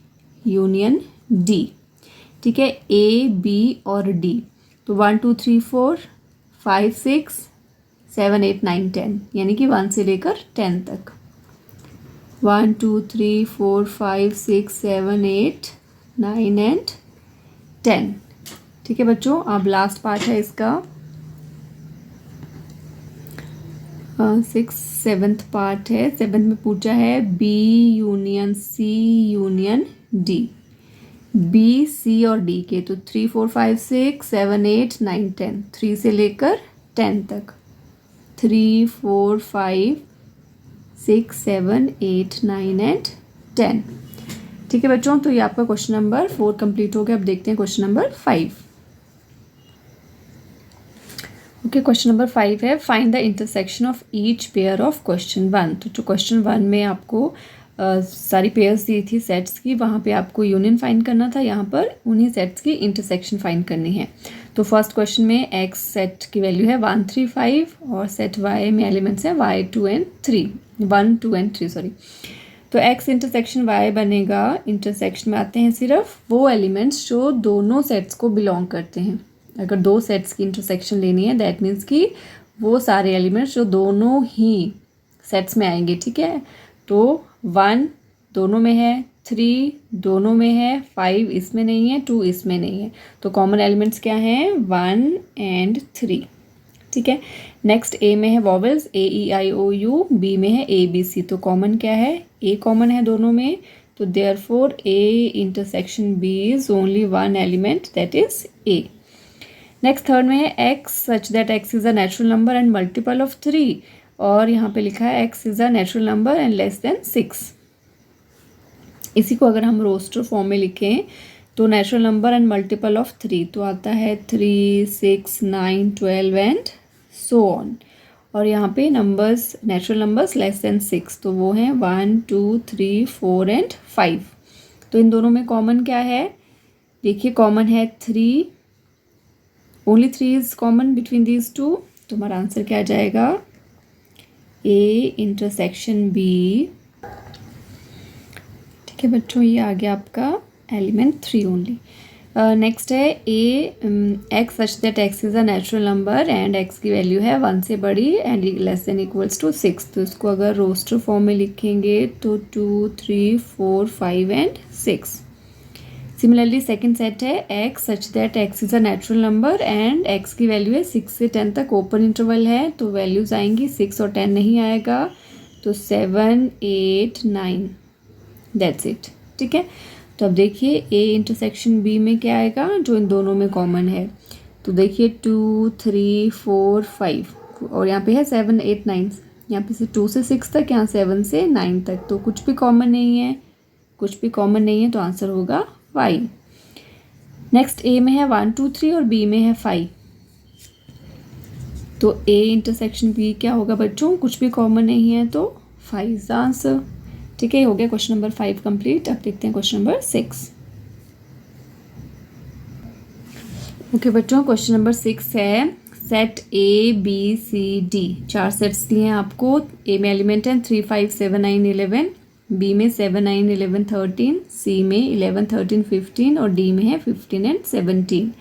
union D. ठीक है, ए बी और डी, तो 1 2 3 4 5 6 7 8 9 10, यानी कि 1 से लेकर 10 तक 1 2 3 4 5 6 7 8 9 एंड 10। ठीक है बच्चों, अब लास्ट पार्ट है इसका 7th पार्ट है। 7th में पूछा है B union C union D, B C और डी के, तो 3 4 5 6 7 8 9 10, 3 से लेकर 10 तक 3 4 5 6 7 8 9 एंड 10। ठीक है बच्चों, तो ये आपका क्वेश्चन नंबर 4 कंप्लीट हो गया। अब देखते हैं question number 5। Okay, question number 5 है find the intersection of each pair of question 1। तो जो क्वेश्चन 1 में आपको सारी पेयर्स दी थी सेट्स की, वहाँ पे आपको यूनियन फाइंड करना था, यहाँ पर उन्हीं सेट्स की इंटरसेक्शन फाइंड करनी है। तो फर्स्ट क्वेश्चन में एक्स सेट की वैल्यू है 1 3 5 और सेट वाई में एलिमेंट्स हैं y 2 and 3 1 2 and 3 सॉरी। तो x इंटरसेक्शन y बनेगा, इंटरसेक्शन में आते हैं सिर्फ वो एलिमेंट्स जो दोनों सेट्स को बिलोंग करते हैं। अगर दो सेट्स की इंटरसेक्शन लेनी है दैट मीन्स कि वो सारे एलिमेंट्स जो दोनों ही सेट्स में आएंगे। ठीक है, तो 1 दोनों में है, 3 दोनों में है, 5 इसमें नहीं है, 2 इसमें नहीं है। तो कॉमन एलिमेंट्स क्या हैं? 1 and 3। ठीक है, नेक्स्ट ए में है वॉवेल्स AEIOU, बी में है ABC। तो कॉमन क्या है? ए कॉमन है दोनों में, तो therefore A intersection B is only one element that is A। Next third में है x such that x is a natural number and multiple of 3, और यहाँ पे लिखा है x is a natural number and less then 6। इसी को अगर हम रोस्टर फॉर्म में लिखें तो natural number and multiple of 3 तो आता है 3 6 9 12 एंड सो ऑन। और यहाँ पे numbers natural numbers less than 6 तो वो हैं 1 2 3 4 एंड 5। तो इन दोनों में कॉमन क्या है? देखिए कॉमन है 3, only 3 is common between these two. तो हमारा आंसर क्या आ जाएगा? A intersection B। ठीक है बच्चों, ये आ गया आपका एलिमेंट 3 ओनली। नेक्स्ट है x such that x is a natural number and x की वैल्यू है 1 से बड़ी and less than equals to 6। तो इसको अगर रोस्टर फॉर्म में लिखेंगे तो 2 3 4 5 एंड 6। सिमिलरली सेकंड सेट है x such that x is a natural number and x की वैल्यू है 6 से 10 तक, ओपन इंटरवल है तो वैल्यूज़ आएंगी 6 और 10 नहीं आएगा, तो 7 8 9 दैट्स इट। ठीक है, तो अब देखिए A इंटरसेक्शन B में क्या आएगा जो इन दोनों में कॉमन है। तो देखिए 2 3 4 5 और यहाँ पे है 7 8 9, यहाँ पे से 2 से 6 तक, यहाँ 7 से 9 तक, तो कुछ भी कॉमन नहीं है, कुछ भी कॉमन नहीं है, तो आंसर होगा 5। नेक्स्ट A में है 1 2 3 और B में है 5, तो A इंटरसेक्शन B क्या होगा बच्चों? कुछ भी कॉमन नहीं है तो 5 इज द आंसर। ठीक है, हो गया क्वेश्चन नंबर 5 कंप्लीट। अब देखते हैं क्वेश्चन नंबर 6। ओके बच्चों, क्वेश्चन नंबर 6 है set A B C D, 4 sets दिए हैं आपको। A में एलिमेंट है 3 5 7 9 11, B में 7 9 11 13, C में 11 13 15 और D में है 15 and 17।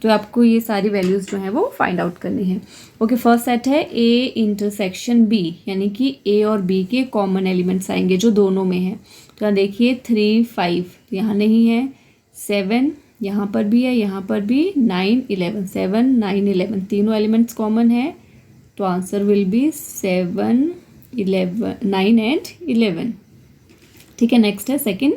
तो आपको ये सारी वैल्यूज़ जो हैं वो फाइंड आउट करनी है। ओके, फर्स्ट सेट है A इंटरसेक्शन B, यानी कि A और B के कॉमन एलिमेंट्स आएंगे जो दोनों में है। तो यहाँ देखिए 3 5 यहाँ नहीं है, 7 यहाँ पर भी है, यहाँ पर भी, 9 11 7 9 11 तीनों एलिमेंट्स कॉमन है, तो आंसर विल बी 7 11 9 एंड 11। ठीक है, नेक्स्ट है second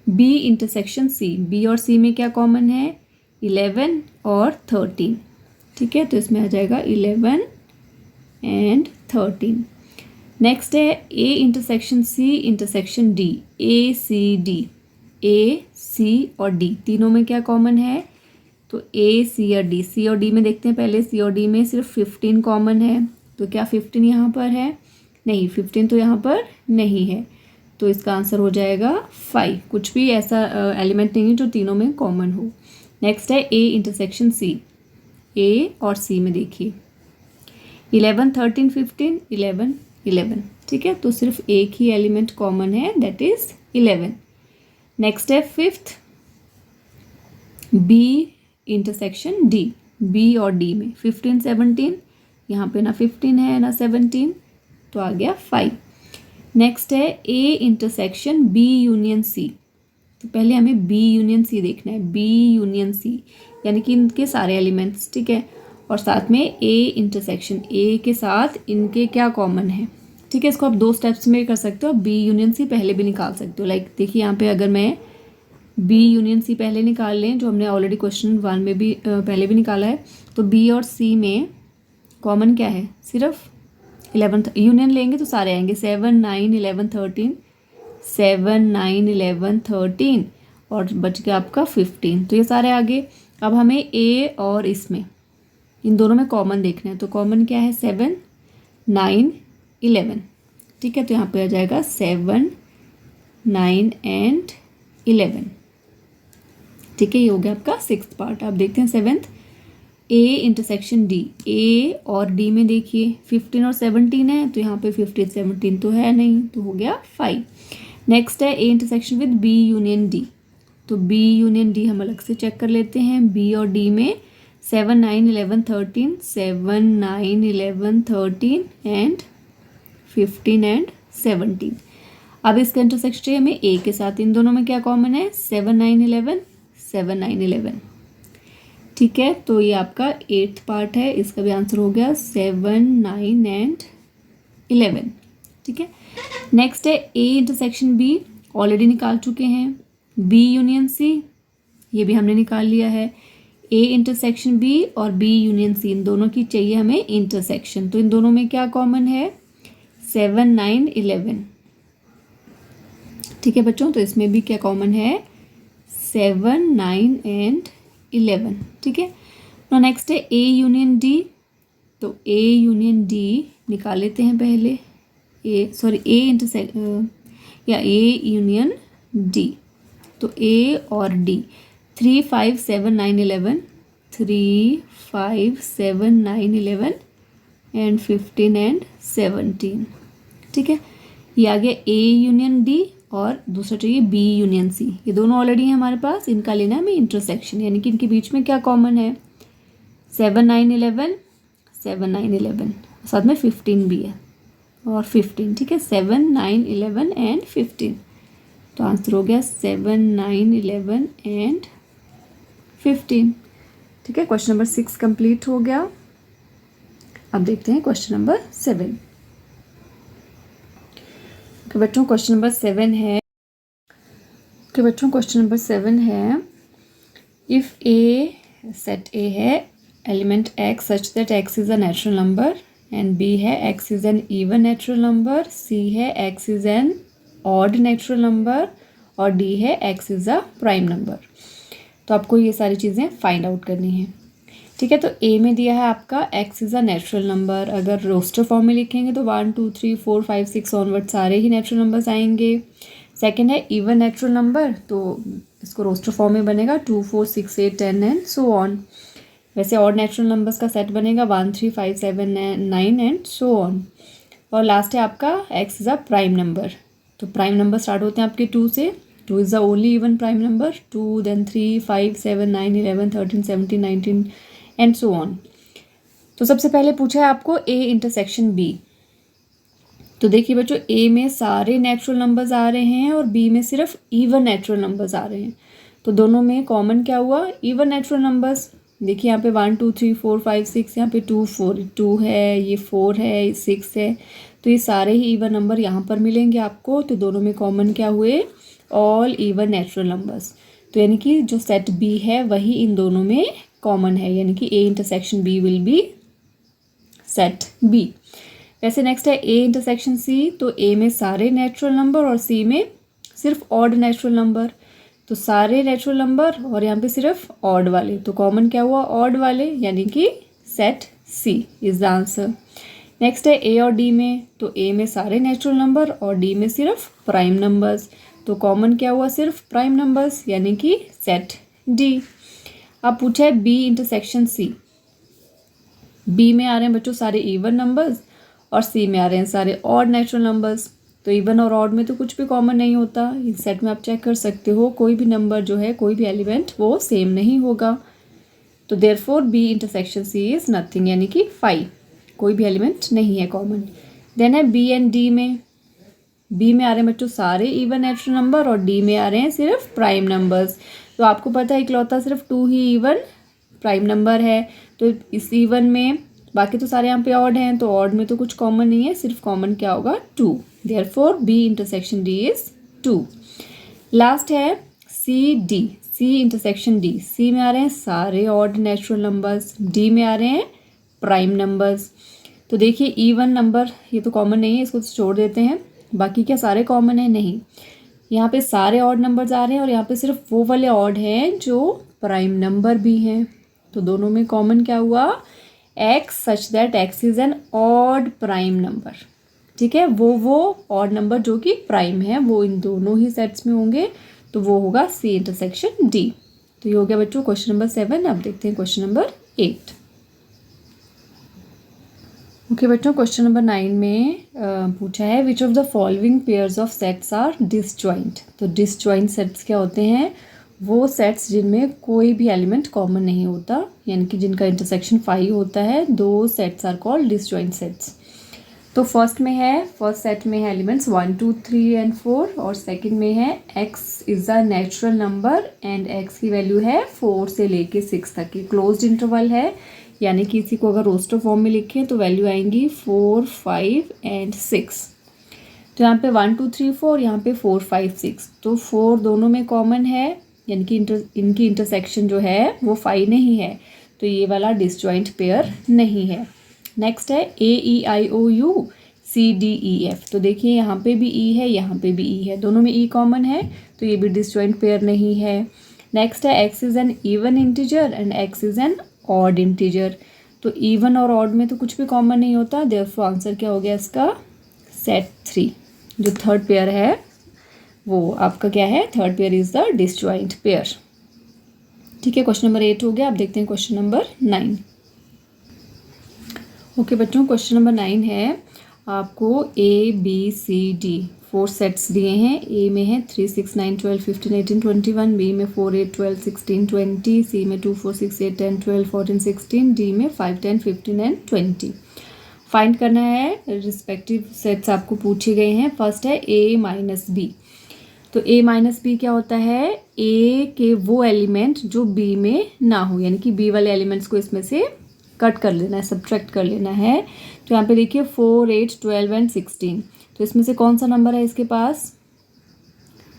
B intersection C, B और C में क्या कॉमन है? 11 और 13। ठीक है, तो इसमें आ जाएगा 11 एंड 13। नेक्स्ट है A intersection C intersection D, A C D, A C और D तीनों में क्या कॉमन है? तो A C और D, C और D में देखते हैं पहले। C और D में सिर्फ 15 कॉमन है, तो क्या 15 यहाँ पर है? नहीं, 15 तो यहाँ पर नहीं है, तो इसका आंसर हो जाएगा 5। कुछ भी ऐसा एलिमेंट नहीं है जो तीनों में कॉमन हो। नेक्स्ट है A इंटरसेक्शन C, A और C में देखिए 11 13 15 11 11। ठीक है, तो सिर्फ एक ही एलिमेंट कॉमन है दैट इज 11। नेक्स्ट है fifth B intersection D, B और D में 15 17, यहाँ पे ना 15 है ना 17, तो आ गया 5। नेक्स्ट है A intersection B union C, तो पहले हमें B यूनियन C देखना है, B यूनियन C यानी कि इनके सारे एलिमेंट्स। ठीक है, और साथ में A इंटरसेक्शन A के साथ इनके क्या कॉमन है। ठीक है, इसको आप 2 स्टेप्स में कर सकते हो, B यूनियन C पहले भी निकाल सकते हो। लाइक देखिए यहाँ पे अगर मैं B यूनियन C पहले निकाल लें, जो हमने ऑलरेडी क्वेश्चन 1 में भी पहले भी निकाला है, तो B और C में कॉमन क्या है? सिर्फ 11 यूनियन लेंगे तो सारे आएंगे 7 9 11 13, 7, 9, 11, 13 और बच गया आपका 15। तो ये सारे आगे। अब हमें ए और इसमें इन दोनों में कॉमन देखना है। तो कॉमन क्या है? 7, 9, 11। ठीक है, तो यहाँ पे आ जाएगा 7, 9 एंड 11। ठीक है, ये हो गया आपका 6th पार्ट। आप देखते हैं 7th, ए इंटरसेक्शन डी। ए और डी में देखिए 15 और 17 है, तो यहाँ पे 15 17 तो है नहीं, तो हो गया 5। नेक्स्ट है A intersection with B union D. तो बी यूनियन डी हम अलग से चेक कर लेते हैं। बी और डी में 7, 9, 11, 13, 7, 9, 11, 13 एंड 15 एंड 17। अब इसका इंटरसेक्शन चाहिए हमें ए के साथ। इन दोनों में क्या कॉमन है? 7, 9, 11, 7, 9, 11। ठीक है, तो ये आपका 8th पार्ट है। इसका भी आंसर हो गया 7, 9 एंड 11। ठीक है, नेक्स्ट है ए इंटरसेक्शन बी। ऑलरेडी निकाल चुके हैं। बी यूनियन सी, ये भी हमने निकाल लिया है। ए इंटरसेक्शन बी और बी यूनियन सी, इन दोनों की चाहिए हमें इंटरसेक्शन। तो इन दोनों में क्या कॉमन है? 7, 9, 11। ठीक है बच्चों, तो इसमें भी क्या कॉमन है? 7, 9 एंड 11। ठीक है, now नेक्स्ट है ए यूनियन डी। तो ए यूनियन डी निकाल लेते हैं पहले। A union D. तो ए और डी 3, 5, 7, 9, 11, 3, 5, 7, 9, 11 एंड 15 एंड 17। ठीक है, ये आ गया ए यूनियन डी और दूसरा चाहिए बी यूनियन सी। ये दोनों ऑलरेडी हैं हमारे पास, इनका लेना है हमें इंटरसेक्शन, यानी कि इनके बीच में क्या कॉमन है? 7, 9, 11, 7, 9, 11, साथ में 15 भी है और 15। ठीक है, 7, 9, 11 एंड 15। तो आंसर हो गया 7, 9, 11 एंड 15। ठीक है, क्वेश्चन नंबर 6 कंप्लीट हो गया। अब देखते हैं क्वेश्चन नंबर 7। तो बच्चों क्वेश्चन नंबर 7 है इफ़ ए सेट ए है element x such that x is a natural number and b है x is an even natural number, c है x is an odd natural number और d है x is a prime number. तो आपको ये सारी चीज़ें फाइंड आउट करनी है। ठीक है, तो ए में दिया है आपका x is a natural number. अगर रोस्टर फॉर्म में लिखेंगे तो 1, 2, 3, 4, 5, 6 ऑनवर्ड सारे ही नेचुरल नंबर्स आएंगे। सेकंड है इवन नेचुरल नंबर, तो इसको रोस्टर फॉर्म में बनेगा 2, 4, 6, 8, 10 एंड सो ऑन। वैसे ऑड नेचुरल नंबर्स का सेट बनेगा 1, 3, 5, 7, 9 एंड सो ऑन। और लास्ट है आपका x is a prime number. तो प्राइम नंबर स्टार्ट होते हैं आपके 2 से। 2 is the only even prime number. 2 then 3, 5, 7, 9, 11, 13, 17, 19 and so on. तो सबसे पहले पूछा है आपको ए इंटरसेक्शन बी। तो देखिए बच्चों, ए में सारे नेचुरल नंबर्स आ रहे हैं और बी में सिर्फ इवन नेचुरल नंबर्स आ रहे हैं। तो दोनों में कॉमन क्या हुआ? Even natural numbers. देखिए यहाँ पे 1, 2, 3, 4, 5, 6, यहाँ पे 2, 4, 2 है, ये 4 है, 6 है। तो ये सारे ही इवन नंबर यहाँ पर मिलेंगे आपको। तो दोनों में कॉमन क्या हुए? All even natural numbers. तो यानी कि जो सेट बी है वही इन दोनों में कॉमन है, यानी कि A intersection B will be set B. वैसे नेक्स्ट है ए इंटरसेक्शन सी। तो ए में सारे नेचुरल नंबर और सी में सिर्फ ऑड नेचुरल नंबर। तो सारे नेचुरल नंबर और यहाँ पे सिर्फ ऑड वाले। तो कॉमन क्या हुआ? ऑड वाले, यानी कि set C is the answer. Next है ए और डी में। तो ए में सारे नेचुरल नंबर और डी में सिर्फ प्राइम नंबर्स। तो कॉमन क्या हुआ? सिर्फ प्राइम नंबर्स, यानी कि सेट डी। अब पूछा है बी इंटरसेक्शन सी। बी में आ रहे हैं बच्चों सारे इवन नंबर्स और सी में आ रहे हैं सारे ऑड नेचुरल नंबर्स। तो इवन और ऑड में तो कुछ भी कॉमन नहीं होता। इस सेट में आप चेक कर सकते हो, कोई भी नंबर जो है, कोई भी एलिमेंट वो सेम नहीं होगा। तो therefore B intersection C is nothing, यानी कि 5, कोई भी एलिमेंट नहीं है कॉमन। देन है बी एंड डी में। बी में आ रहे हैं बच्चों सारे इवन नेचुरल नंबर और डी में आ रहे हैं सिर्फ प्राइम नंबर्स। तो आपको पता है इकलौता सिर्फ 2 ही इवन प्राइम नंबर है। तो इस इवन में बाकी तो सारे यहाँ पे ऑड हैं, तो ऑड में तो कुछ कॉमन नहीं है, सिर्फ कॉमन क्या होगा? 2। Therefore B intersection D is 2। Last है C D. C intersection D. C में आ रहे हैं सारे ऑड नेचुरल नंबर्स, डी में आ रहे हैं प्राइम नंबर्स। तो देखिए इवन नंबर ये तो कॉमन नहीं है, इसको छोड़ देते हैं। बाकी क्या सारे कॉमन है? नहीं, यहाँ पे सारे ऑड नंबर्स आ रहे हैं और यहाँ पे सिर्फ वो वाले ऑड हैं जो प्राइम नंबर भी हैं। तो दोनों में कॉमन क्या हुआ? x such that x is an odd prime number. ठीक है, वो ऑड नंबर जो कि प्राइम है वो इन दोनों ही सेट्स में होंगे, तो वो होगा C इंटरसेक्शन D। तो ये हो गया बच्चों क्वेश्चन नंबर 7। अब देखते हैं क्वेश्चन नंबर 8। ओके बच्चों, क्वेश्चन नंबर 9 में पूछा है which of the following pairs of sets are disjoint. तो डिसजॉइंट सेट्स क्या होते हैं? वो सेट्स जिनमें कोई भी एलिमेंट कॉमन नहीं होता, यानी कि जिनका इंटरसेक्शन 5 होता है, दो sets are called disjoint sets. तो फर्स्ट सेट में है एलिमेंट्स 1 2 3 एंड 4 और सेकंड में है x is a natural number and x की वैल्यू है 4 से लेके 6 तक की। क्लोज्ड इंटरवल है, यानी कि इसी को अगर रोस्टर फॉर्म में लिखें तो वैल्यू आएंगी 4 5 एंड 6। तो यहाँ पे 1 2 3 4, यहाँ पे 4 5 6, तो 4 दोनों में कॉमन है, यानी कि इनकी इंटरसेक्शन जो है वो 5 नहीं है, तो ये वाला डिसजॉइंट पेयर नहीं है। नेक्स्ट है AEIOU CDEF। तो देखिए यहाँ पे भी E है, यहाँ पे भी E है, दोनों में E कॉमन है, तो ये भी डिसजॉइंट पेयर नहीं है। नेक्स्ट है x is an even integer and x is an odd integer. तो इवन और ऑड में तो कुछ भी कॉमन नहीं होता, देयरफॉर आंसर क्या हो गया इसका? सेट 3। जो थर्ड पेयर है वो आपका क्या है? Third pair is the disjoint pair. ठीक है, क्वेश्चन नंबर 8 हो गया। अब देखते हैं क्वेश्चन नंबर 9। ओके बच्चों, क्वेश्चन नंबर 9 है, आपको ABCD 4 सेट्स दिए हैं। ए में है 3 6 9 12 15 18 21, बी में 4 8 12 16 20, सी में 2 4 6 8 10 12 14 16, डी में 5 10 15 एंड 20। फाइंड करना है, रिस्पेक्टिव सेट्स आपको पूछे गए हैं। फर्स्ट है A माइनस बी। तो A माइनस बी क्या होता है? A के वो एलिमेंट जो B में ना हो, यानी कि B वाले एलिमेंट्स को इसमें से कट कर लेना है, सब्ट्रैक्ट कर लेना है। तो यहाँ पे देखिए 4 8 12 एंड 16, तो इसमें से कौन सा नंबर है इसके पास?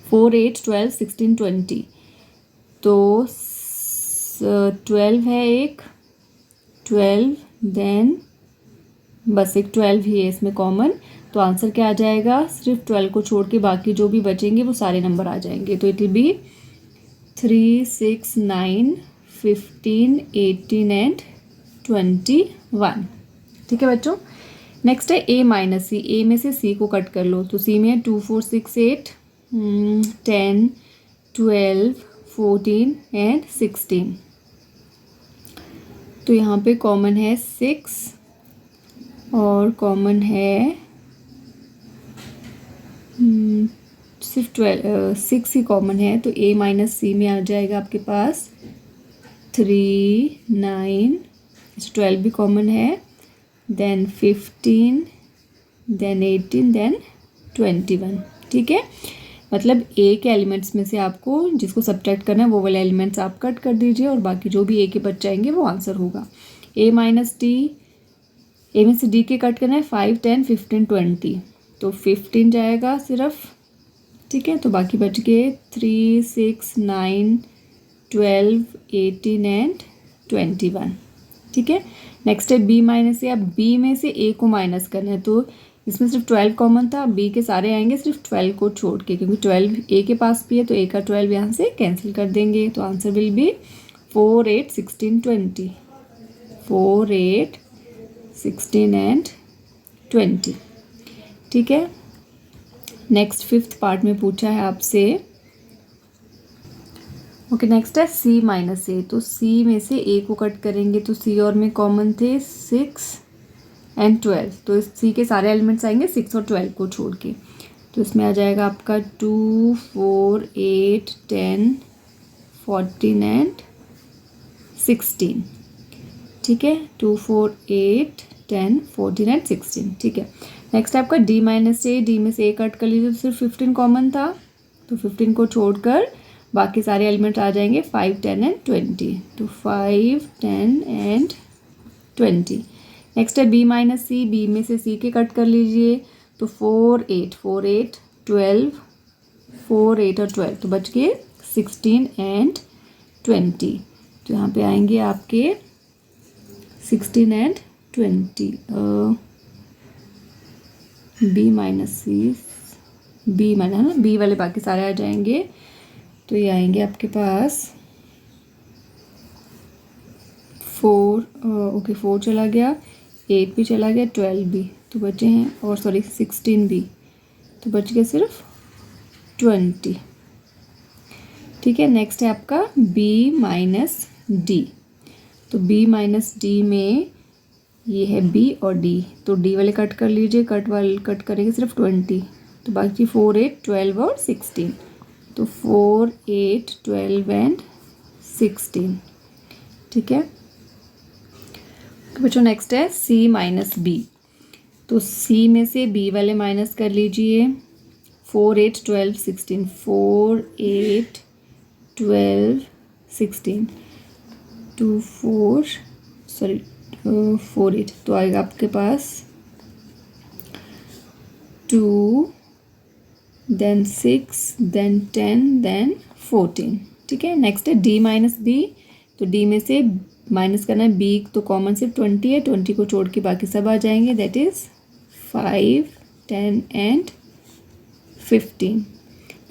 4 8 12 16 20, तो 12 है एक, 12 देन बस एक 12 ही है इसमें कॉमन। तो आंसर क्या आ जाएगा? सिर्फ 12 को छोड़ के बाकी जो भी बचेंगे वो सारे नंबर आ जाएंगे। तो इट विल बी 3 6 9 15 18 एंड 21। ठीक है बच्चों, नेक्स्ट है A माइनस सी। ए में से C को कट कर लो, तो C में है 2 4 6 8 10 12 14 एंड 16। तो यहाँ पे कॉमन है 6 और कॉमन है सिर्फ 6 ही कॉमन है। तो A माइनस सी में आ जाएगा आपके पास 3 9, 12 भी कॉमन है, देन 15 देन 18 देन 21। ठीक है, मतलब A के एलिमेंट्स में से आपको जिसको सब्ट्रैक्ट करना है वो वाले एलिमेंट्स आप कट कर दीजिए और बाकी जो भी A के बच जाएंगे वो आंसर होगा। A माइनस डी, A में से D के कट करना है 5 10 15 20, तो 15 जाएगा सिर्फ। ठीक है, तो बाकी बच गए 3 6 9 12 18 एंड 21। ठीक है, नेक्स्ट है B माइनस ए। अब B में से A को माइनस करना है, तो इसमें सिर्फ 12 कॉमन था, B के सारे आएंगे सिर्फ 12 को छोड़ के, क्योंकि 12 A के पास भी है, तो A का 12 यहाँ से कैंसिल कर देंगे। तो आंसर विल बी 4 8 16 20, 4 8 16 एंड 20। ठीक है, नेक्स्ट 5th पार्ट में पूछा है आपसे। ओके, नेक्स्ट है C माइनस ए। तो C में से A को कट करेंगे, तो C और में कॉमन थे 6 एंड 12, तो इस C के सारे एलिमेंट्स आएंगे 6 और 12 को छोड़ के। तो इसमें आ जाएगा आपका 2 4 8 10 14 एंड 16। ठीक है, 2 4 8 10 14 एंड 16। ठीक है, नेक्स्ट आपका D माइनस ए। D में से A कट कर लीजिए, तो सिर्फ 15 कॉमन था, तो 15 को छोड़कर बाकी सारे एलिमेंट आ जाएंगे 5 10 एंड 20, तो 5 10 एंड 20। नेक्स्ट है B माइनस सी। B में से C के कट कर लीजिए, तो 4 8 12 4 8 और 12, तो बच गए 16 एंड 20। तो यहाँ पे आएंगे आपके 16 and 20। B minus C B माना है ना, बी वाले बाकी सारे आ जाएंगे। तो ये आएंगे आपके पास 4, ओके 4 चला गया, 8 भी चला गया, 12 भी, तो बचे हैं, और सॉरी 16 भी, तो बच गया सिर्फ 20। ठीक है, नेक्स्ट है आपका b माइनस डी। तो b माइनस डी में ये है b और d, तो d वाले कट कर लीजिए, कट करेंगे सिर्फ 20, तो बाकी 4, 8, 12 और 16, तो 4, 8, 12 एंड 16। ठीक है, तो बच्चों नेक्स्ट है c माइनस बी। तो c में से b वाले माइनस कर लीजिए, 4, 8, 12, 16, 4, 8, 12, 16, 2, 4, सॉरी 4, 8, तो आएगा आपके पास 2, देन 6, देन 10, देन 14। ठीक है, नेक्स्ट है d माइनस बी। तो d में से माइनस करना है, b तो कॉमन सिर्फ 20 है, 20 को छोड़ के बाकी सब आ जाएंगे, दैट इज़ 5, 10 एंड 15।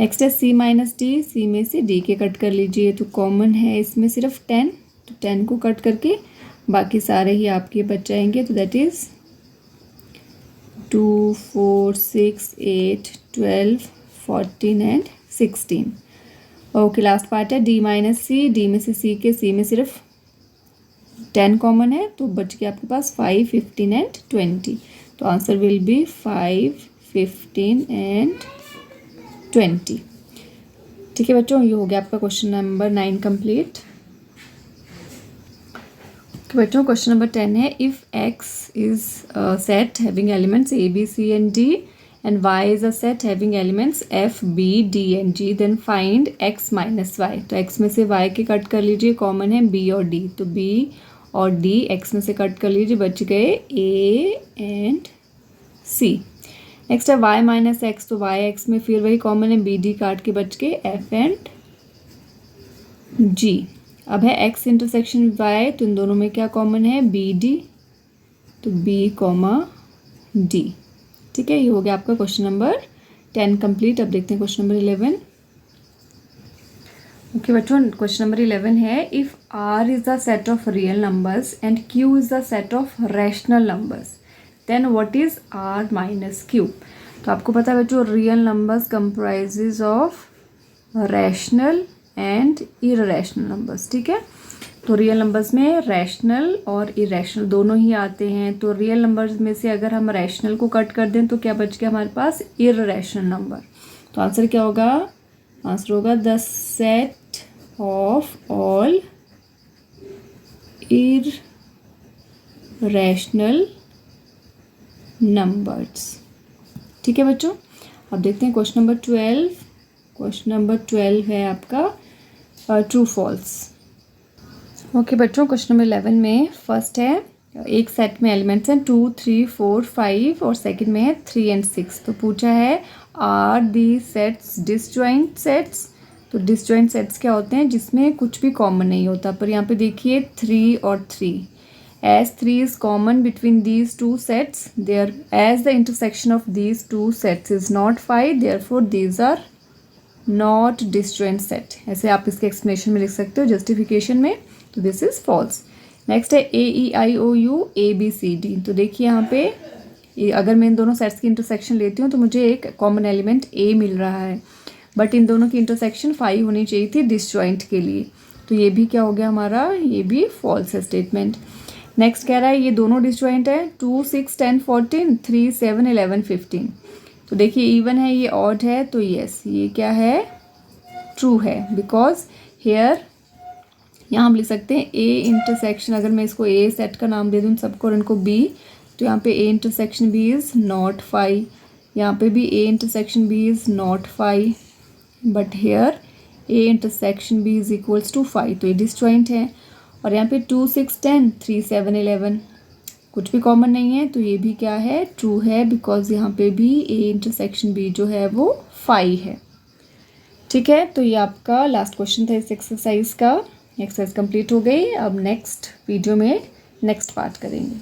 नेक्स्ट है c माइनस डी। c में से d के कट कर लीजिए, तो कॉमन है इसमें सिर्फ 10, तो 10 को कट करके बाकी सारे ही आपके बच जाएंगे, तो that is 2, 4, 6, 8, 12, 14 and 16। Okay, last part है d माइनस सी। डी में से c में सिर्फ 10 कॉमन है, तो बच गया आपके पास 5, 15 एंड 20। तो आंसर विल बी 5, 15 एंड 20। ठीक है बच्चों, ये हो गया आपका क्वेश्चन नंबर 9 कंप्लीट। तो बच्चों क्वेश्चन नंबर 10 है, if x is set having elements a b c and d and y is a set having elements f b d and g, then find x minus y। तो x में से y के cut कर लीजिए, common है b और d, तो b और d x में से कट कर लीजिए, बच गए a एंड c। नेक्स्ट है y माइनस एक्स। तो y x में फिर वही कॉमन है, बी डी काट के बच के f एंड g। अब है x इंटरसेक्शन y, तो इन दोनों में क्या कॉमन है, बी डी, तो b कॉमा d। ठीक है, ये हो गया आपका क्वेश्चन नंबर 10 कंप्लीट। अब देखते हैं क्वेश्चन नंबर 11। ओके बच्चों, क्वेश्चन नंबर 11 है, if r is the set of real numbers and q is the set of rational numbers, then what is r minus q। तो आपको पता है बच्चों, real numbers comprises of rational and irrational numbers. ठीक है, तो real numbers में rational और इरेशनल दोनों ही आते हैं। तो रियल नंबर्स में से अगर हम रैशनल को कट कर दें तो क्या बच गया हमारे पास, इररेशनल नंबर। तो आंसर क्या होगा, आंसर होगा the set of all irrational numbers. ठीक है बच्चों, अब देखते हैं क्वेश्चन नंबर 12। क्वेश्चन नंबर 12 है आपका ट्रू फॉल्स। ओके बच्चों, क्वेश्चन नंबर 11 में फर्स्ट है, एक सेट में एलिमेंट्स हैं 2, 3, 4, 5 और सेकंड में है 3 एंड 6। तो पूछा है are the sets disjoint sets. तो डिसजॉइंट सेट्स क्या होते हैं, जिसमें कुछ भी कॉमन नहीं होता। पर यहाँ पे देखिए 3 और 3, as 3 is common between these two sets, there as the intersection of these two sets is not 5, therefore these are not disjoint set। ऐसे आप इसके एक्सप्लेनेशन में लिख सकते हो, जस्टिफिकेशन में। तो दिस इज फॉल्स। नेक्स्ट है A E I O U A B C D. तो देखिए यहाँ पे अगर मैं इन दोनों सेट्स की इंटरसेक्शन लेती हूँ तो मुझे एक कॉमन एलिमेंट ए मिल रहा है, बट इन दोनों की इंटरसेक्शन 5 होनी चाहिए थी डिसजॉइंट के लिए। तो ये भी क्या हो गया हमारा, ये भी फॉल्स है स्टेटमेंट। नेक्स्ट कह रहा है ये दोनों डिसजॉइंट है, 2, 6, 10, 14, 3, 7, 11, 15। तो देखिए इवन है, ये ऑड है, तो यस ये क्या है, ट्रू है, बिकॉज हेयर यहाँ हम लिख सकते हैं ए इंटरसेक्शन। अगर मैं इसको ए सेट का नाम दे दूँ सबको और इनको बी, तो यहाँ पे A intersection B is not 5, यहाँ पे भी A intersection B is not 5, but here A intersection B is equals to 5। तो ये डिसजॉइंट है। और यहाँ पे 2, 6, 10, 3, 7, 11 कुछ भी कॉमन नहीं है, तो ये भी क्या है, ट्रू है, बिकॉज यहाँ पे भी ए इंटरसेक्शन बी जो है वो 5 है। ठीक है, तो ये आपका लास्ट क्वेश्चन था इस एक्सरसाइज का। एक्सरसाइज कंप्लीट हो गई। अब नेक्स्ट वीडियो में नेक्स्ट पार्ट करेंगे।